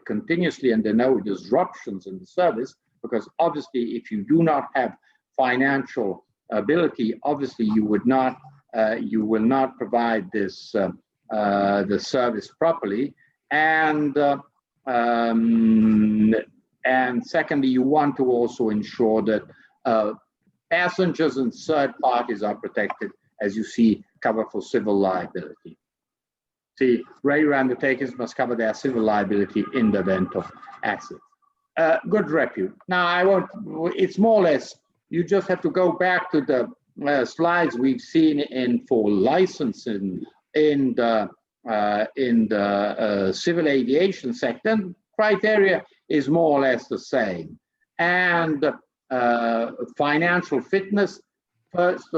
continuously and there are no disruptions in the service, because obviously if you do not have financial ability, obviously you will not provide this the service properly. And secondly, you want to also ensure that passengers and third parties are protected, as you see, cover for civil liability. See, railway undertakings must cover their civil liability in the event of accident. Good repute. Now, I won't, it's more or less, you just have to go back to the slides we've seen for licensing in the civil aviation sector. Criteria is more or less the same. And financial fitness, first,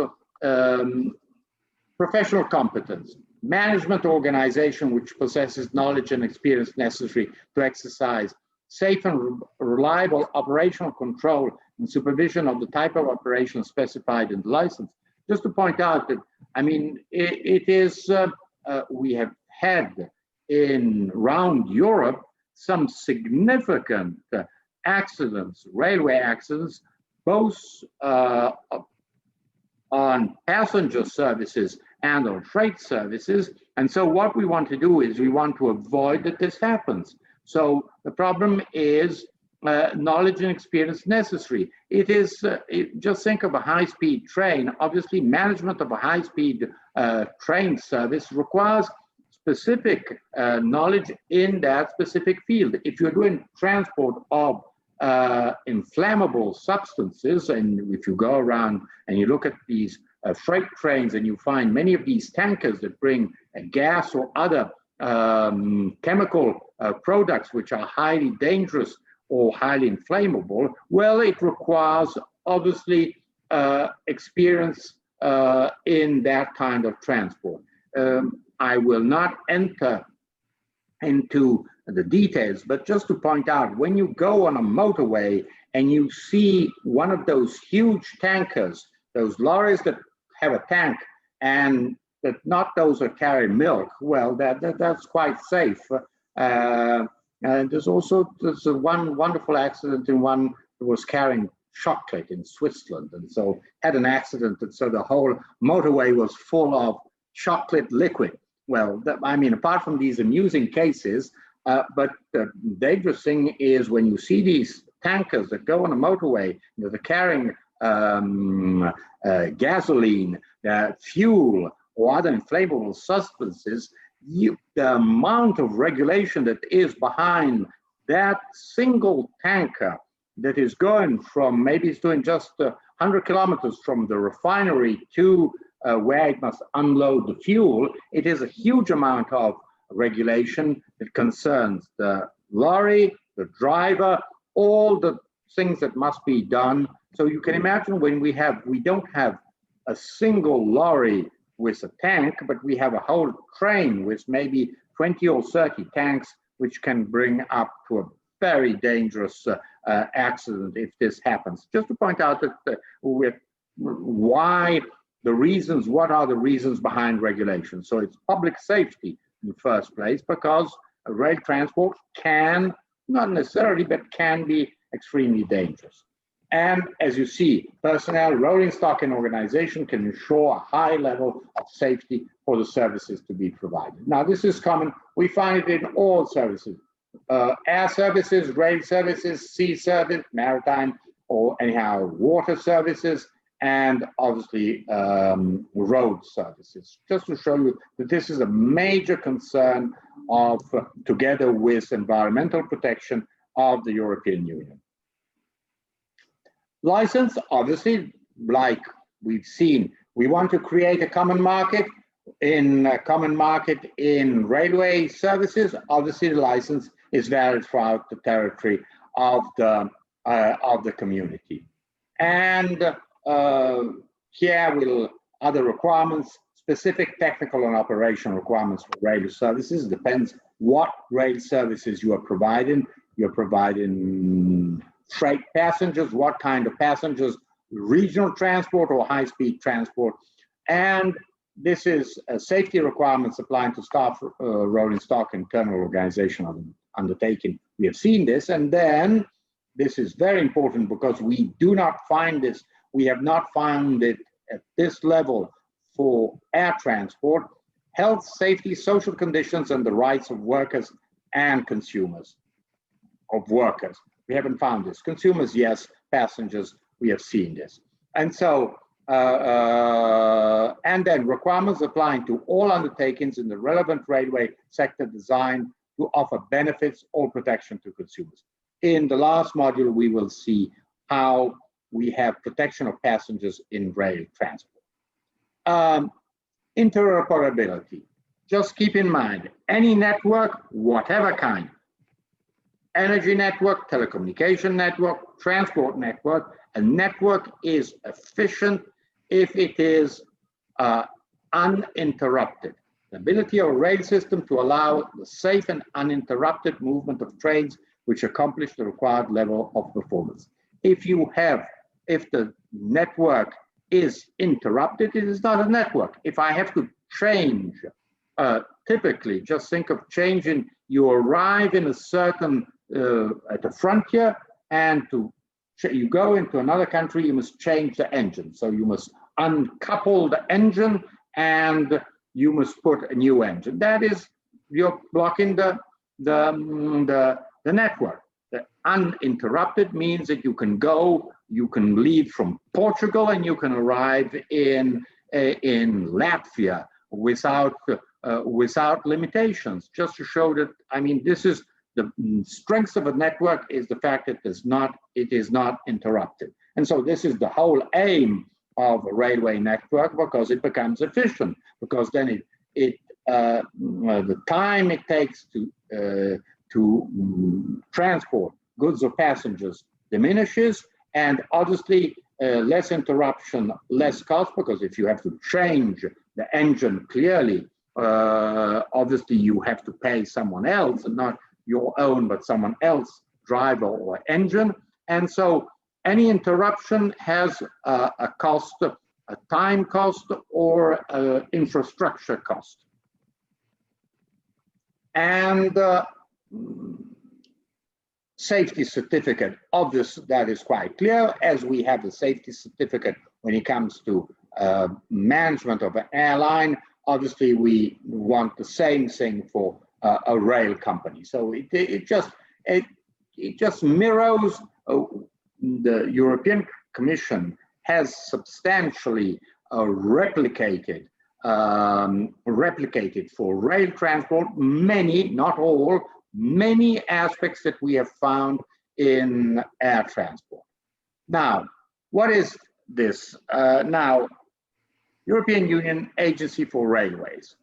professional competence, management organization which possesses knowledge and experience necessary to exercise safe and reliable operational control and supervision of the type of operation specified in the license. Just to point out that, I mean, it is, we have had around Europe some significant accidents, railway accidents, both on passenger services and on freight services. And so what we want to do is we want to avoid that this happens. So the problem is knowledge and experience necessary. It is, just think of a high-speed train. Obviously, management of a high-speed train service requires specific knowledge in that specific field. If you're doing transport of inflammable substances, and if you go around and you look at these freight trains and you find many of these tankers that bring gas or other chemical products which are highly dangerous or highly inflammable, well, it requires obviously experience in that kind of transport. I will not enter into the details, but just to point out, when you go on a motorway and you see one of those huge tankers, those lorries that have a tank and that not those that carry milk, well, that's quite safe. And there's one wonderful accident in one that was carrying chocolate in Switzerland, and so had an accident, and so the whole motorway was full of chocolate liquid. Well, I mean, apart from these amusing cases, but the dangerous thing is when you see these tankers that go on a motorway, they're carrying gasoline, fuel, or other inflammable substances, the amount of regulation that is behind that single tanker that is going from, maybe it's doing just 100 kilometers from the refinery to where it must unload the fuel, it is a huge amount of regulation that concerns the lorry, the driver, all the things that must be done. So you can imagine when we don't have a single lorry with a tank, but we have a whole train with maybe 20 or 30 tanks, which can bring up to a very dangerous accident if this happens. Just to point out that what are the reasons behind regulation? So it's public safety in the first place, because rail transport can, not necessarily, but can be extremely dangerous. And as you see, personnel, rolling stock, and organization can ensure a high level of safety for the services to be provided. Now, this is common. We find it in all services, air services, rail services, sea service, maritime, or anyhow, water services, and obviously road services. Just to show you that this is a major concern of, together with environmental protection of the European Union. License, obviously, like we've seen, we want to create a common market in railway services. Obviously, the license is valid throughout the territory of the community. And here other requirements, specific technical and operational requirements for rail services. Depends what rail services you are providing. You're providing freight passengers, what kind of passengers, regional transport or high-speed transport. And this is safety requirements applying to staff, rolling stock, internal organization undertaking. We have seen this, and then this is very important because we do not find this, we have not found it at this level for air transport, health, safety, social conditions, and the rights of workers and consumers, of workers. We haven't found this. Consumers, yes. Passengers, we have seen this. And so, and then requirements applying to all undertakings in the relevant railway sector designed to offer benefits or protection to consumers. In the last module, we will see how we have protection of passengers in rail transport. Interoperability. Just keep in mind, any network, whatever kind, energy network, telecommunication network, transport network, a network is efficient if it is uninterrupted. The ability of a rail system to allow the safe and uninterrupted movement of trains which accomplish the required level of performance. If the network is interrupted, it is not a network. If I have to change, typically, just think of changing, you arrive in a certain, at the frontier, and you go into another country, you must change the engine. So you must uncouple the engine and you must put a new engine. That is, you're blocking the network. The uninterrupted means that you can go, you can leave from Portugal and you can arrive in Latvia without limitations. Just to show that, I mean, this is the strength of a network, is the fact that it is not interrupted. And so this is the whole aim of a railway network, because it becomes efficient, because then the time it takes to transport goods or passengers diminishes, and obviously less interruption, less cost, because if you have to change the engine, clearly, obviously you have to pay someone else, and not your own, but someone else, driver or engine. And so any interruption has a cost, a time cost, or infrastructure cost. And safety certificate, obviously, that is quite clear, as we have the safety certificate when it comes to management of an airline. Obviously, we want the same thing for a rail company. So it just mirrors the European Commission has substantially replicated for rail transport many, not all, many aspects that we have found in air transport. Now, what is this? Now, European Union Agency for Railways,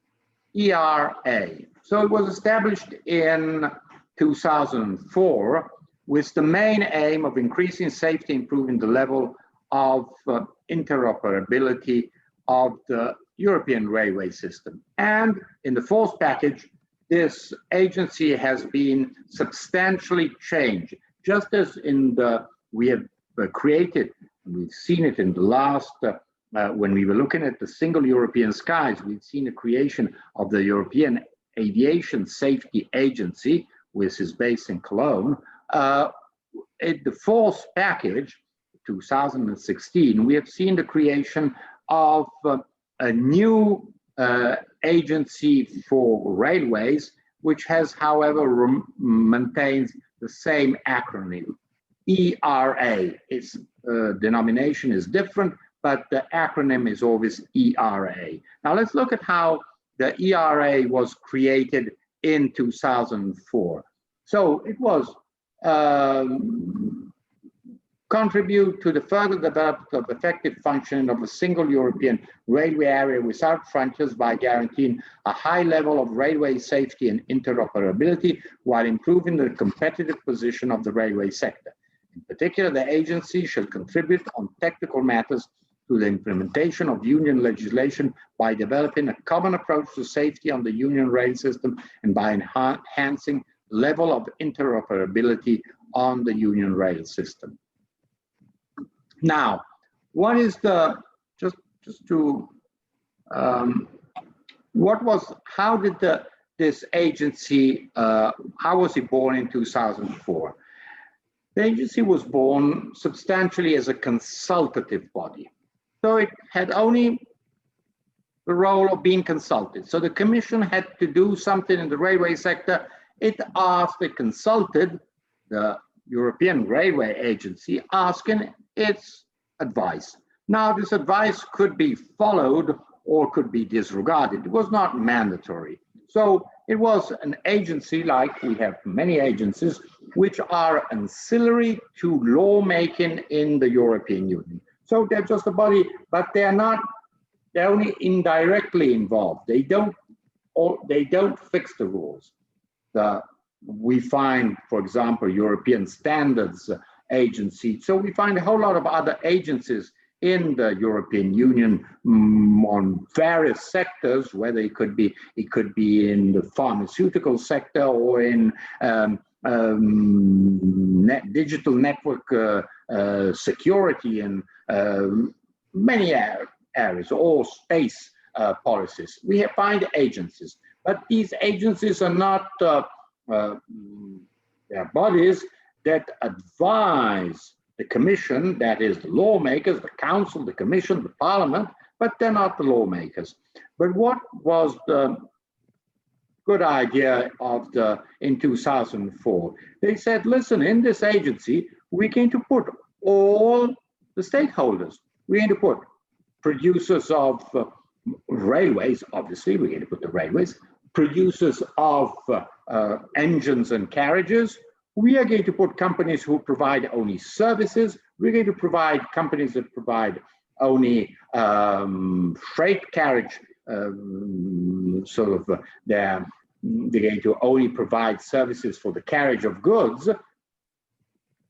ERA. So it was established in 2004 with the main aim of increasing safety, improving the level of interoperability of the European railway system. And in the fourth package, this agency has been substantially changed, just as in the, we have created, we've seen it in the last, when we were looking at the single European skies, we've seen the creation of the European Aviation Safety Agency, which is based in Cologne. In the fourth package, 2016, we have seen the creation of a new agency for railways, which has, however, maintains the same acronym, ERA. Its denomination is different, but the acronym is always ERA. Now let's look at how the ERA was created in 2004. So it was contribute to the further development of effective functioning of a single European railway area without frontiers by guaranteeing a high level of railway safety and interoperability while improving the competitive position of the railway sector. In particular, the agency shall contribute on technical matters to the implementation of union legislation by developing a common approach to safety on the union rail system and by enhancing level of interoperability on the union rail system. Now, what is the, how did this agency, how was it born in 2004? The agency was born substantially as a consultative body. So it had only the role of being consulted. So the Commission had to do something in the railway sector. It consulted the European Railway Agency, asking its advice. Now, this advice could be followed or could be disregarded. It was not mandatory. So it was an agency, like we have many agencies, which are ancillary to lawmaking in the European Union. So they're just a body, but they're not, they're only indirectly involved. They don't fix the rules. We find, for example, European Standards Agency. So we find a whole lot of other agencies in the European Union on various sectors, whether it could be in the pharmaceutical sector or in digital network security and many areas, or space policies. We find agencies, but these agencies are not bodies that advise the Commission, that is the lawmakers, the Council, the Commission, the Parliament, but they're not the lawmakers. But what was the good idea of in 2004? They said, listen, in this agency, we're going to put all the stakeholders. We're going to put producers of railways, obviously, we're going to put the railways, producers of engines and carriages. We are going to put companies who provide only services. We're going to provide companies that provide only freight carriage, they're going to only provide services for the carriage of goods,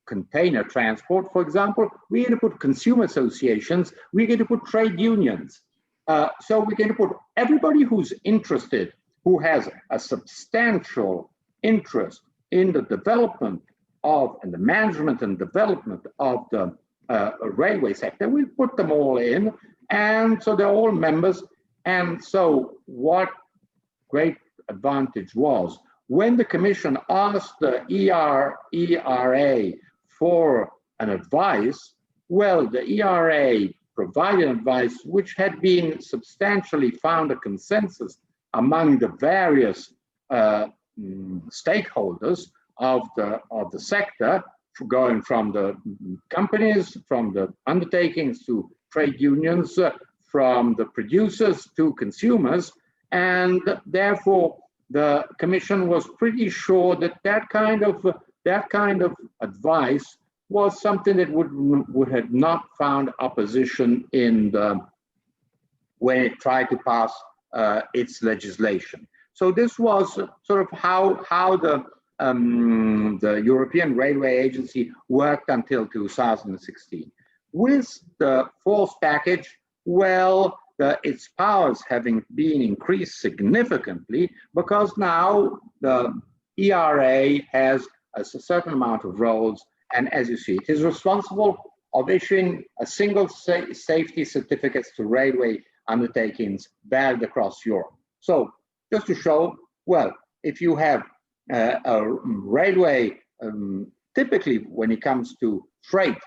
container transport, for example. We're going to put consumer associations. We're going to put trade unions. So we're going to put everybody who's interested, who has a substantial interest in the development of, and the management and development of the railway sector. We put them all in, and so they're all members. And so what great advantage was, when the Commission asked the ERA for an advice, well, the ERA provided advice which had been substantially found a consensus among the various stakeholders of the sector, going from the companies, from the undertakings to trade unions, from the producers to consumers, and therefore the Commission was pretty sure that that kind of that kind of advice was something that would have not found opposition in when it tried to pass its legislation. So this was sort of how the European Railway Agency worked until 2016. With the fourth package, well, its powers having been increased significantly, because now the ERA has a certain amount of roles, and as you see, it is responsible of issuing a single safety certificates to railway undertakings valid across Europe. So just to show, well, if you have a railway, typically when it comes to freight,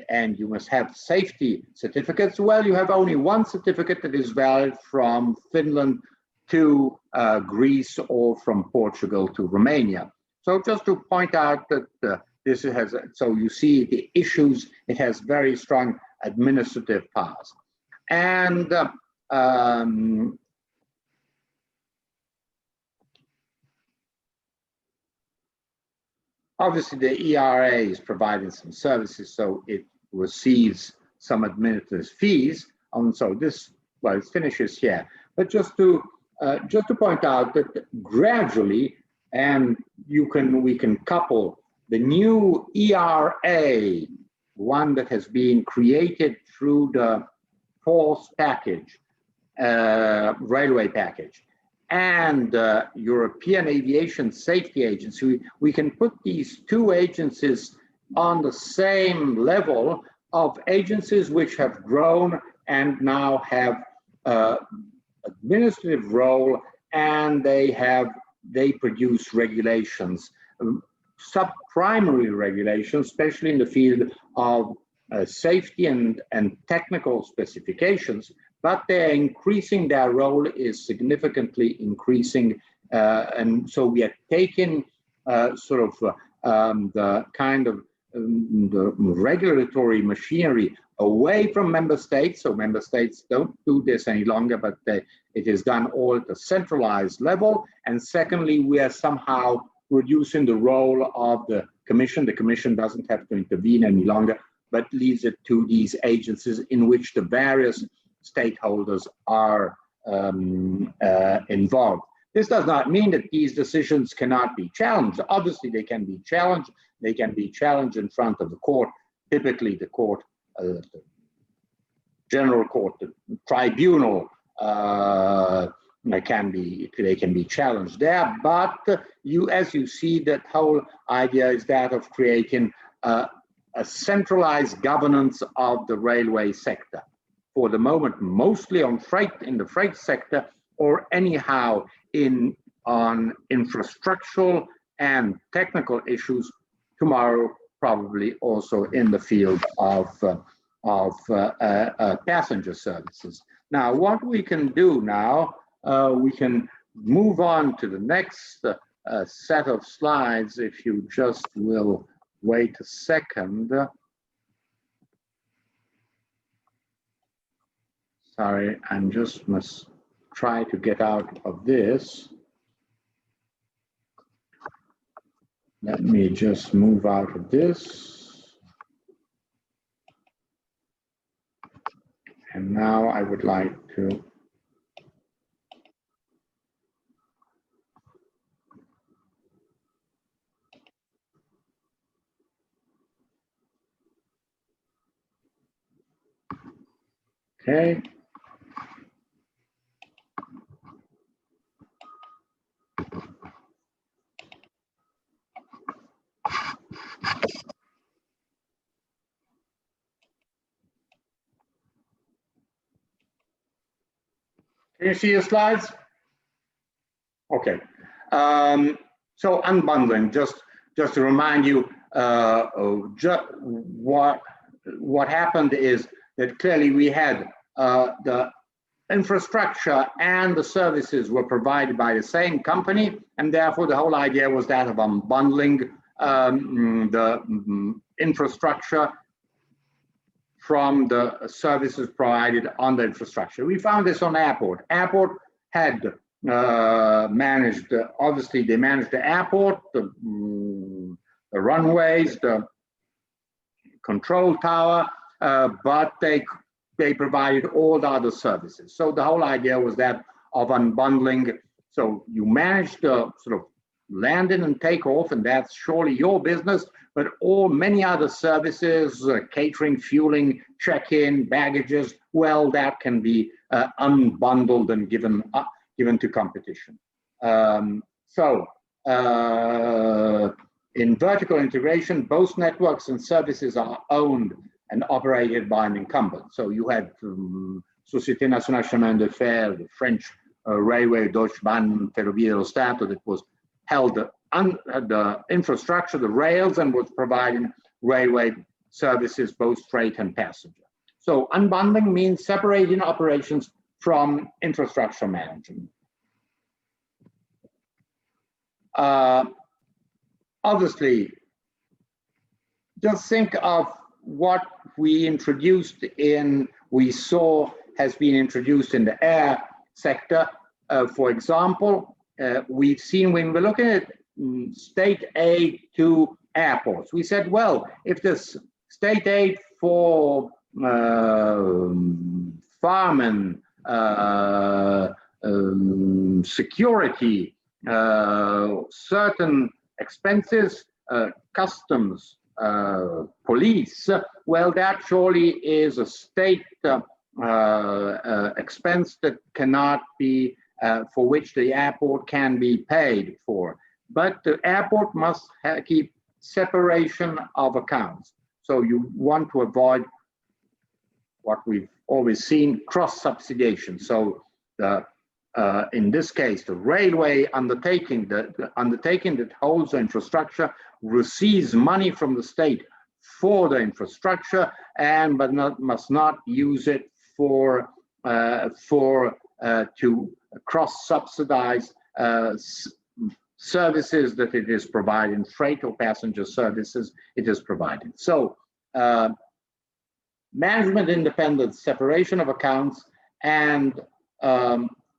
and you must have safety certificates, well, you have only one certificate that is valid from Finland to Greece, or from Portugal to Romania. So just to point out that this has, so you see the issues, it has very strong administrative powers. And obviously the ERA is providing some services, so it receives some administrative fees. And so this, well, it finishes here. But just to point out that gradually, and we can couple the new ERA, one that has been created through the fourth package, railway package, and European Aviation Safety Agency, we can put these two agencies on the same level of agencies which have grown and now have administrative role, and they produce regulations, sub-primary regulations, especially in the field of safety and technical specifications, but they're increasing, their role is significantly increasing, and so we are taking the kind of the regulatory machinery away from member states. So member states don't do this any longer, but it is done all at a centralized level. And secondly, we are somehow reducing the role of the Commission. The Commission doesn't have to intervene any longer, but leaves it to these agencies in which the various stakeholders are involved. This does not mean that these decisions cannot be challenged. Obviously, they can be challenged. They can be challenged in front of the court, typically the court, the general court, the tribunal. They can be challenged there. But as you see, that whole idea is that of creating a centralized governance of the railway sector. For the moment, mostly on freight, in the freight sector, or anyhow on infrastructural and technical issues. Tomorrow, probably also in the field of passenger services. Now, what we can do now, we can move on to the next set of slides, if you just will wait a second. Sorry, I just must try to get out of this. Let me just move out of this. And now I would like to okay. Can you see the slides? Okay. So unbundling, just to remind you, what happened is that clearly we had the infrastructure and the services were provided by the same company, and therefore the whole idea was that of unbundling the infrastructure from the services provided on the infrastructure. We found this on airport. Airport had managed, obviously they managed the airport, runways, the control tower, but they provided all the other services. So the whole idea was that of unbundling. So you manage the sort of landing and takeoff, and that's surely your business, but many other services, catering, fueling, check-in, baggages, well, that can be unbundled and given to competition. In vertical integration, both networks and services are owned and operated by an incumbent. So you had Société Nationale Chemin de Fer, the French railway, Deutsche Bahn, Ferrovie dello Stato, that was held the infrastructure, the rails, and was providing railway services, both freight and passenger. So unbundling means separating operations from infrastructure management. Obviously, just think of what we saw has been introduced in the air sector. For example, we've seen when we're looking at state aid to airports, we said, well, if there's state aid for firemen, security, certain expenses, customs, police, well, that surely is a state expense that cannot be, for which the airport can be paid for. But the airport must keep separation of accounts. So you want to avoid what we've always seen, cross-subsidization. So in this case, the railway undertaking, the undertaking that holds the infrastructure, receives money from the state for the infrastructure, but must not use it to cross-subsidize services that it is providing, freight or passenger services it is providing. So management independence, separation of accounts, and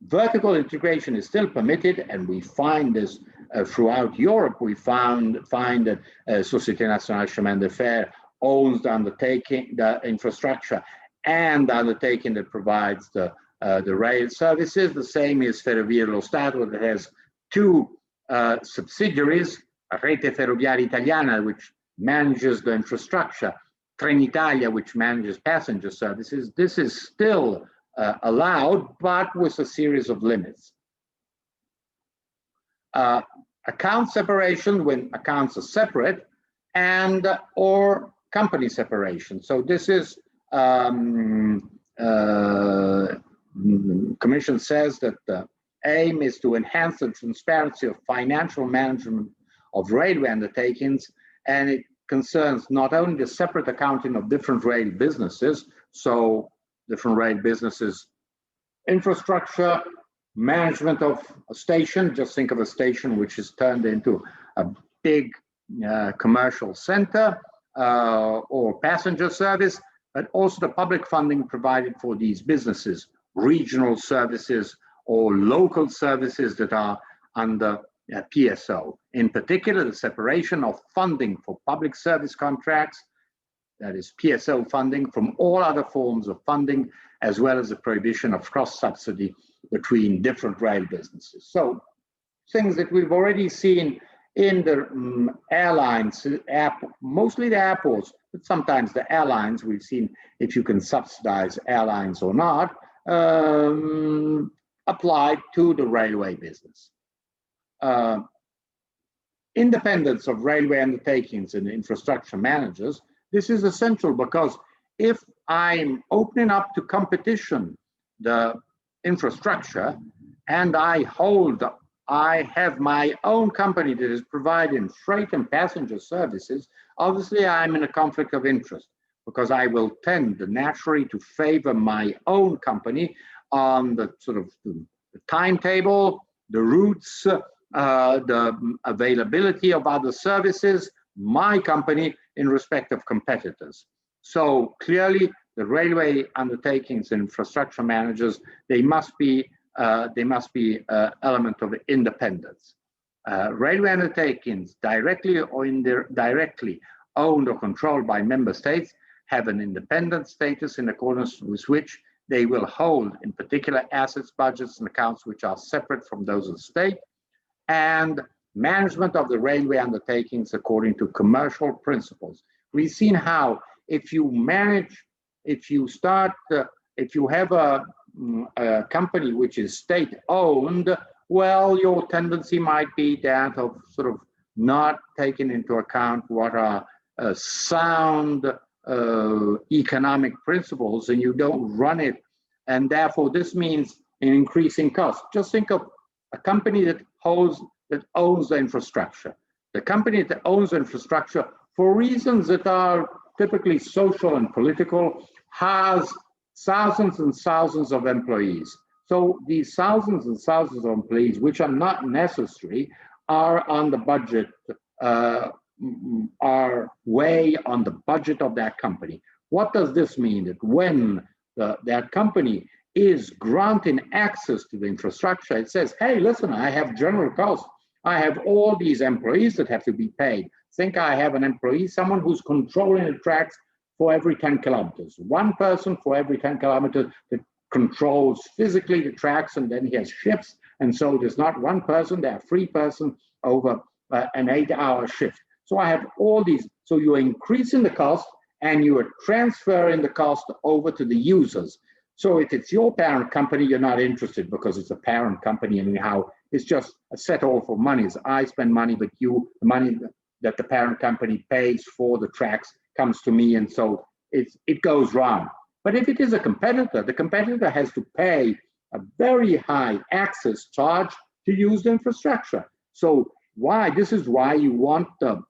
vertical integration is still permitted, and we find this throughout Europe. We find that Société Nationale Chemin de Fer owns the undertaking, the infrastructure, and the undertaking that provides the rail services. The same is Ferrovie dello Stato, that has two subsidiaries, Rete Ferroviaria Italiana, which manages the infrastructure, Trenitalia, which manages passenger services. This is still allowed, but with a series of limits. Account separation, when accounts are separate, and or company separation. So this is, Commission says that the aim is to enhance the transparency of financial management of railway undertakings, and it concerns not only the separate accounting of different rail businesses, so different rail businesses, infrastructure, management of a station. Just think of a station which is turned into a big commercial center or passenger service, but also the public funding provided for these businesses, regional services or local services that are under PSO. In particular, the separation of funding for public service contracts, that is PSO funding, from all other forms of funding, as well as the prohibition of cross-subsidy between different rail businesses. So things that we've already seen in the airlines, mostly the airports, but sometimes the airlines, we've seen if you can subsidize airlines or not, applied to the railway business. Independence of railway undertakings and infrastructure managers, this is essential, because if I'm opening up to competition the infrastructure and I have my own company that is providing freight and passenger services, obviously I'm in a conflict of interest, because I will tend naturally to favor my own company on the sort of the timetable, the routes, the availability of other services, my company in respect of competitors. So clearly, the railway undertakings and infrastructure managers, they must be element of independence. Railway undertakings, directly or indirectly owned or controlled by member states, have an independent status in accordance with which they will hold, in particular, assets, budgets, and accounts which are separate from those of the state, and management of the railway undertakings according to commercial principles. We've seen how if you have a company which is state-owned, well, your tendency might be that of sort of not taking into account what are sound economic principles, and you don't run it, and therefore this means an increasing cost. Just think of a company that owns the infrastructure. The company that owns the infrastructure, for reasons that are typically social and political, has thousands and thousands of employees. So these thousands and thousands of employees, which are not necessary, are on the budget, are way on the budget of that company. What does this mean? That when that company is granting access to the infrastructure, it says, hey, listen, I have general costs. I have all these employees that have to be paid. Think I have an employee, someone who's controlling the tracks for every 10 kilometers. One person for every 10 kilometers that controls physically the tracks, and then he has shifts. And so there's not one person, there are 3 persons over an 8-hour shift. So I have all these. So you're increasing the cost and you are transferring the cost over to the users. So if it's your parent company, you're not interested because it's a parent company, and anyhow, it's just a set all for monies. I spend money, but the money that the parent company pays for the tracks comes to me, and so it goes round. But if it is a competitor, the competitor has to pay a very high access charge to use the infrastructure. So this is why you want the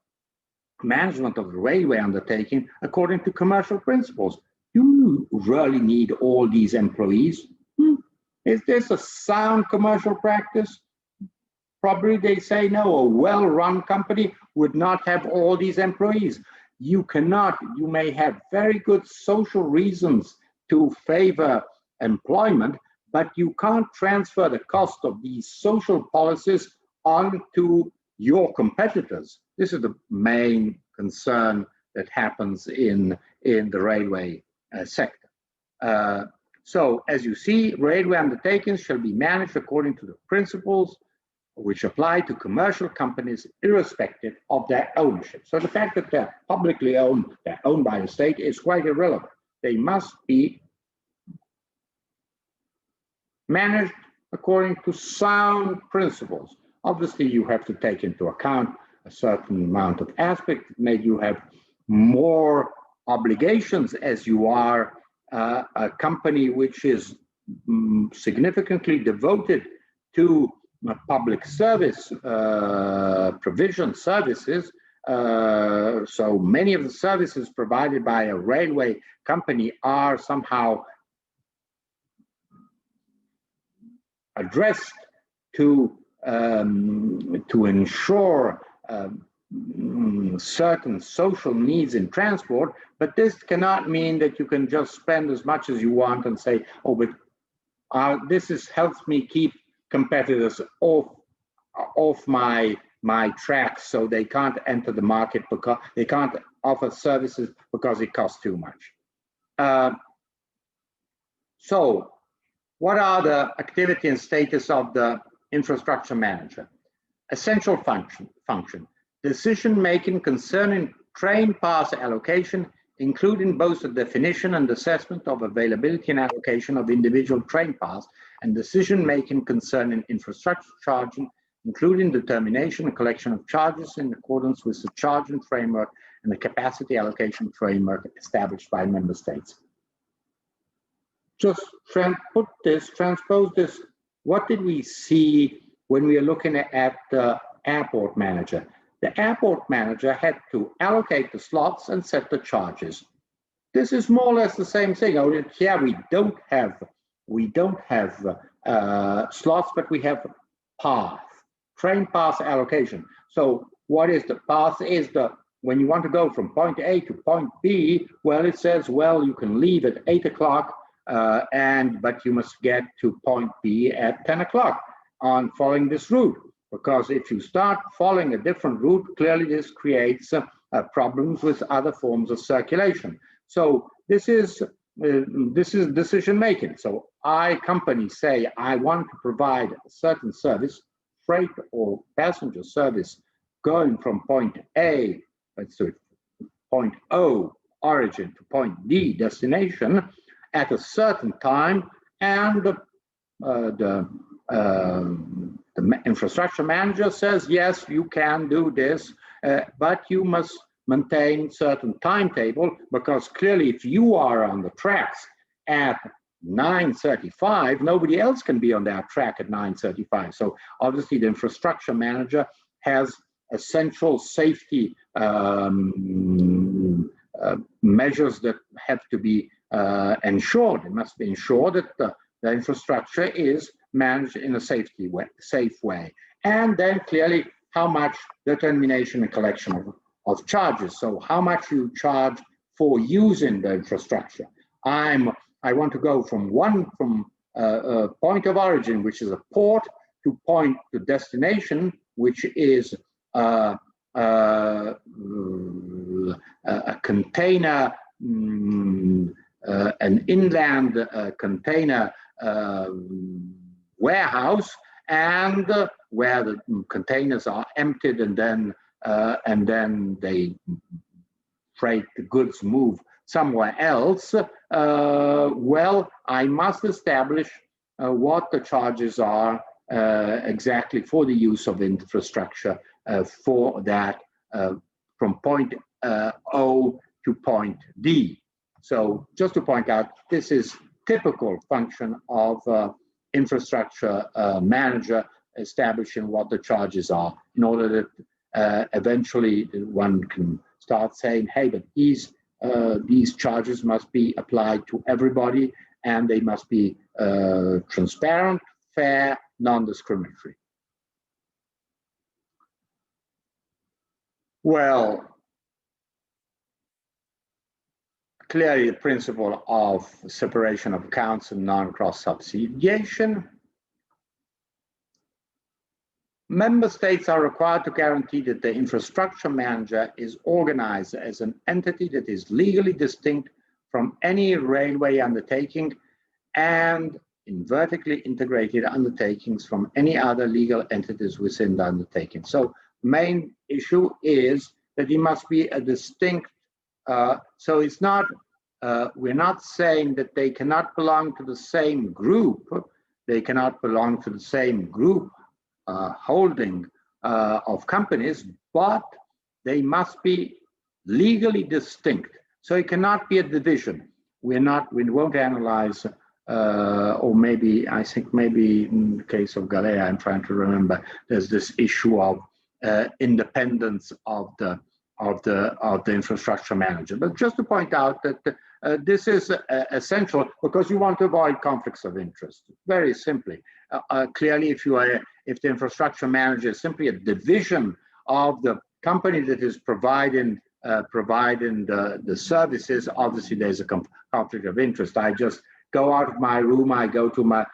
management of the railway undertaking according to commercial principles. Do you really need all these employees? Is this a sound commercial practice? Probably they say no, a well-run company would not have all these employees. You may have very good social reasons to favor employment, but you can't transfer the cost of these social policies onto your competitors. This is the main concern that happens in the railway sector. So as you see, railway undertakings shall be managed according to the principles which apply to commercial companies irrespective of their ownership. So the fact that they're publicly owned, they're owned by the state, is quite irrelevant. They must be managed according to sound principles. Obviously, you have to take into account a certain amount of aspect. Maybe you have more obligations as you are a company which is significantly devoted to public service provision services. So many of the services provided by a railway company are somehow addressed to ensure certain social needs in transport, but this cannot mean that you can just spend as much as you want and say, oh, but this helps me keep competitors off my tracks, so they can't enter the market because they can't offer services because it costs too much. So what are the activity and status of the infrastructure manager? Essential function. Decision-making concerning train pass allocation, including both the definition and assessment of availability and allocation of individual train pass, and decision-making concerning infrastructure charging, including determination and collection of charges in accordance with the charging framework and the capacity allocation framework established by member states. Just transpose this. What did we see when we are looking at the airport manager? The airport manager had to allocate the slots and set the charges. This is more or less the same thing. Yeah, we don't have slots, but we have path, train pass allocation. So what is the path? Is when you want to go from point A to point B, well, it says, well, you can leave at 8 o'clock, but you must get to point B at 10 o'clock on following this route. because if you start following a different route, clearly this creates problems with other forms of circulation. So this is decision making. So companies say, I want to provide a certain service, freight or passenger service, going from point A, let's do it, point O origin to point D destination at a certain time, and the infrastructure manager says, yes, you can do this, but you must maintain certain timetable, because clearly if you are on the tracks at 9:35, nobody else can be on that track at 9:35. So obviously the infrastructure manager has essential safety measures that have to be ensured. It must be ensured that the infrastructure is managed in a safe way. And then clearly how much determination and collection of charges. So how much you charge for using the infrastructure. I want to go from a point of origin, which is a port, to point to destination, which is a container, an inland container warehouse, and where the containers are emptied, and then they freight the goods move somewhere else. Well, I must establish what the charges are exactly for the use of infrastructure for that from point O to point D. So just to point out, this is typical function of infrastructure manager establishing what the charges are, in order that eventually one can start saying, hey, but these charges must be applied to everybody, and they must be transparent, fair, non-discriminatory. Well, clearly the principle of separation of accounts and non-cross subsidiation. Member states are required to guarantee that the infrastructure manager is organized as an entity that is legally distinct from any railway undertaking and in vertically integrated undertakings from any other legal entities within the undertaking. So main issue is that it must be a distinct, so it's not, we're not saying that they cannot belong to the same group, they cannot belong to the same group holding of companies, but they must be legally distinct. So it cannot be a division. We won't analyze, or maybe, I think maybe in the case of Galea, I'm trying to remember, there's this issue of independence of the infrastructure manager. But just to point out that this is essential, because you want to avoid conflicts of interest. Very simply, clearly, if the infrastructure manager is simply a division of the company that is providing the services, obviously there's a conflict of interest. I just go out of my room, I go to my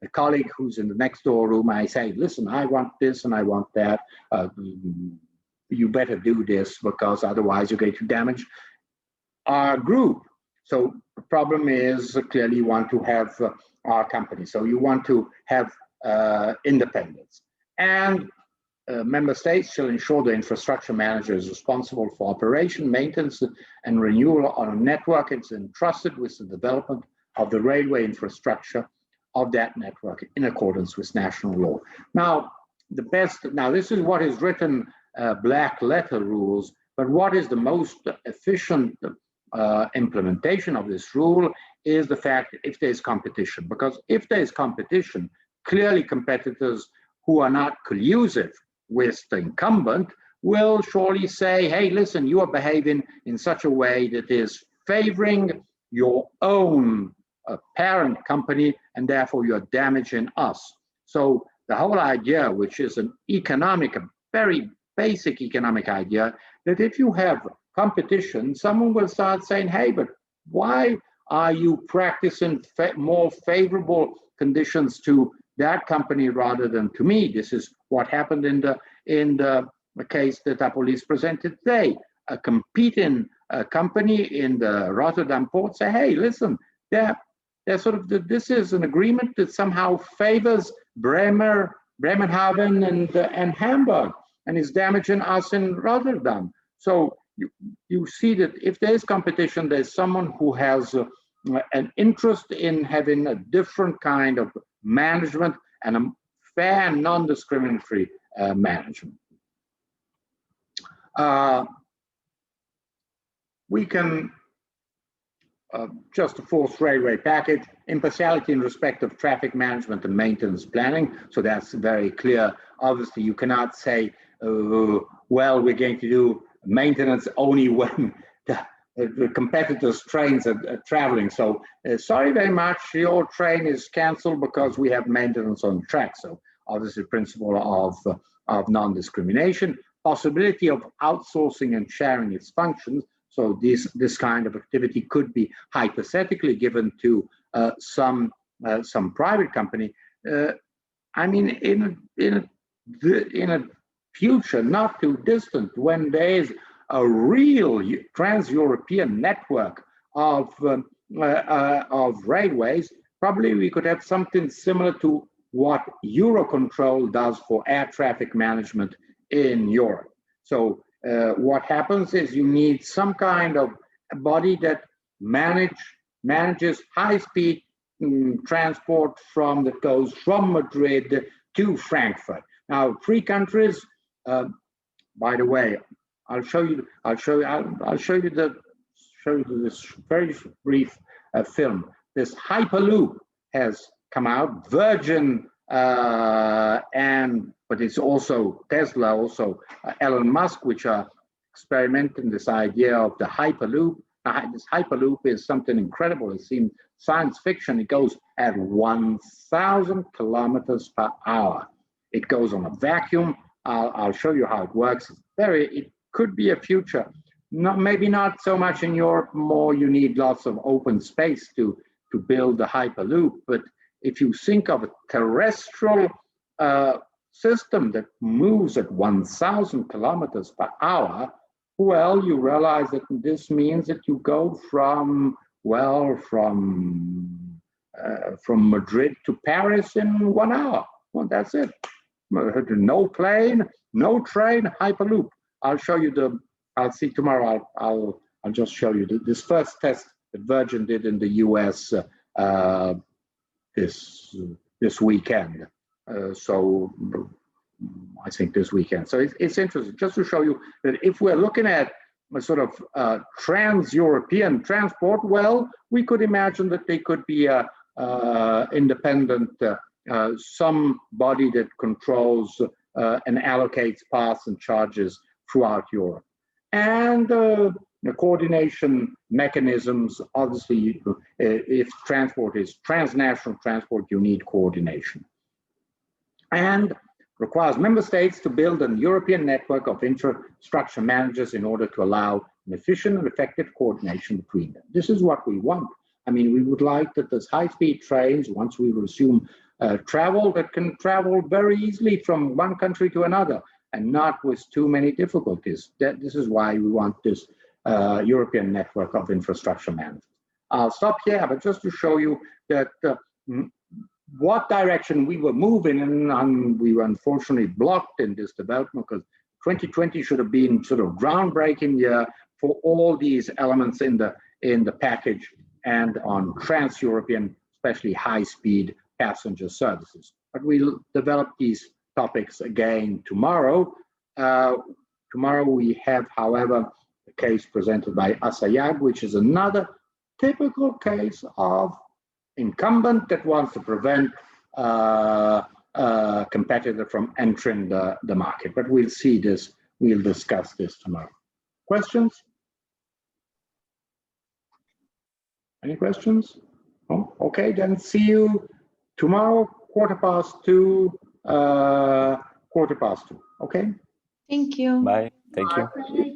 a colleague who's in the next door room, I say, listen, I want this and I want that. You better do this, because otherwise you're going to damage our group. So the problem is, clearly you want to have our company. So you want to have independence. And member states shall ensure the infrastructure manager is responsible for operation, maintenance, and renewal on a network. It's entrusted with the development of the railway infrastructure of that network in accordance with national law. Now, this is what is written black letter rules, but what is the most efficient implementation of this rule is the fact if there's competition. Because if there's competition, clearly competitors who are not collusive with the incumbent will surely say, hey, listen, you are behaving in such a way that is favoring your own parent company, and therefore you're damaging us. So the whole idea, which is a very basic economic idea, that if you have competition, someone will start saying, hey, but why are you practicing more favorable conditions to that company rather than to me. This is what happened in the case that Apolis presented today. A competing company in the Rotterdam port say, hey, listen, they're sort of this is an agreement that somehow favors Bremerhaven and Hamburg, and is damaging us in Rotterdam. So you see that if there's competition, there's someone who has an interest in having a different kind of management and a fair, non-discriminatory management. We can just a forced railway package, impartiality in respect of traffic management and maintenance planning. So that's very clear. Obviously, you cannot say, well, we're going to do maintenance only when the competitors' trains are traveling. So sorry very much, your train is canceled because we have maintenance on track. So obviously, principle of non-discrimination, possibility of outsourcing and sharing its functions. So this kind of activity could be hypothetically given to some private company. I mean, in a future not too distant, when there is a real trans-European network of railways, probably we could have something similar to what Eurocontrol does for air traffic management in Europe. So what happens is you need some kind of body that manages high-speed transport that goes from Madrid to Frankfurt. Now, three countries. By the way, I'll show you this very brief film. This Hyperloop has come out. Virgin but it's also Tesla, also Elon Musk, which are experimenting this idea of the Hyperloop. This Hyperloop is something incredible. It seems science fiction. It goes at 1,000 kilometers per hour. It goes on a vacuum. I'll show you how it works. It could be a future. Maybe not so much in Europe. More, you need lots of open space to build the Hyperloop. But if you think of a terrestrial system that moves at 1,000 kilometers per hour, well, you realize that this means that you go from Madrid to Paris in 1 hour. Well, that's it. No plane, no train, Hyperloop. I'll show you I'll see tomorrow. I'll just show you this first test that Virgin did in the US this weekend. So I think this weekend. So it's interesting just to show you that if we're looking at a sort of trans-European transport, well, we could imagine that they could be independent, some body that controls and allocates paths and charges throughout Europe. And the coordination mechanisms, obviously, if transport is transnational transport, you need coordination. And requires member states to build a European network of infrastructure managers in order to allow an efficient and effective coordination between them. This is what we want. I mean, we would like that there's high-speed trains, once we resume travel, that can travel very easily from one country to another and not with too many difficulties. This is why we want this European network of infrastructure managers. I'll stop here, but just to show you that what direction we were moving in, and we were unfortunately blocked in this development because 2020 should have been sort of groundbreaking year for all these elements in the package and on trans-European, especially high-speed passenger services. But we'll develop these topics again tomorrow. Tomorrow we have, however, a case presented by Asayag, which is another typical case of incumbent that wants to prevent a competitor from entering the market. But we'll see this, we'll discuss this tomorrow. Questions? Any questions? Oh, okay, then see you tomorrow, 2:15, 2:15. Okay? Thank you. Bye. Thank you. Bye.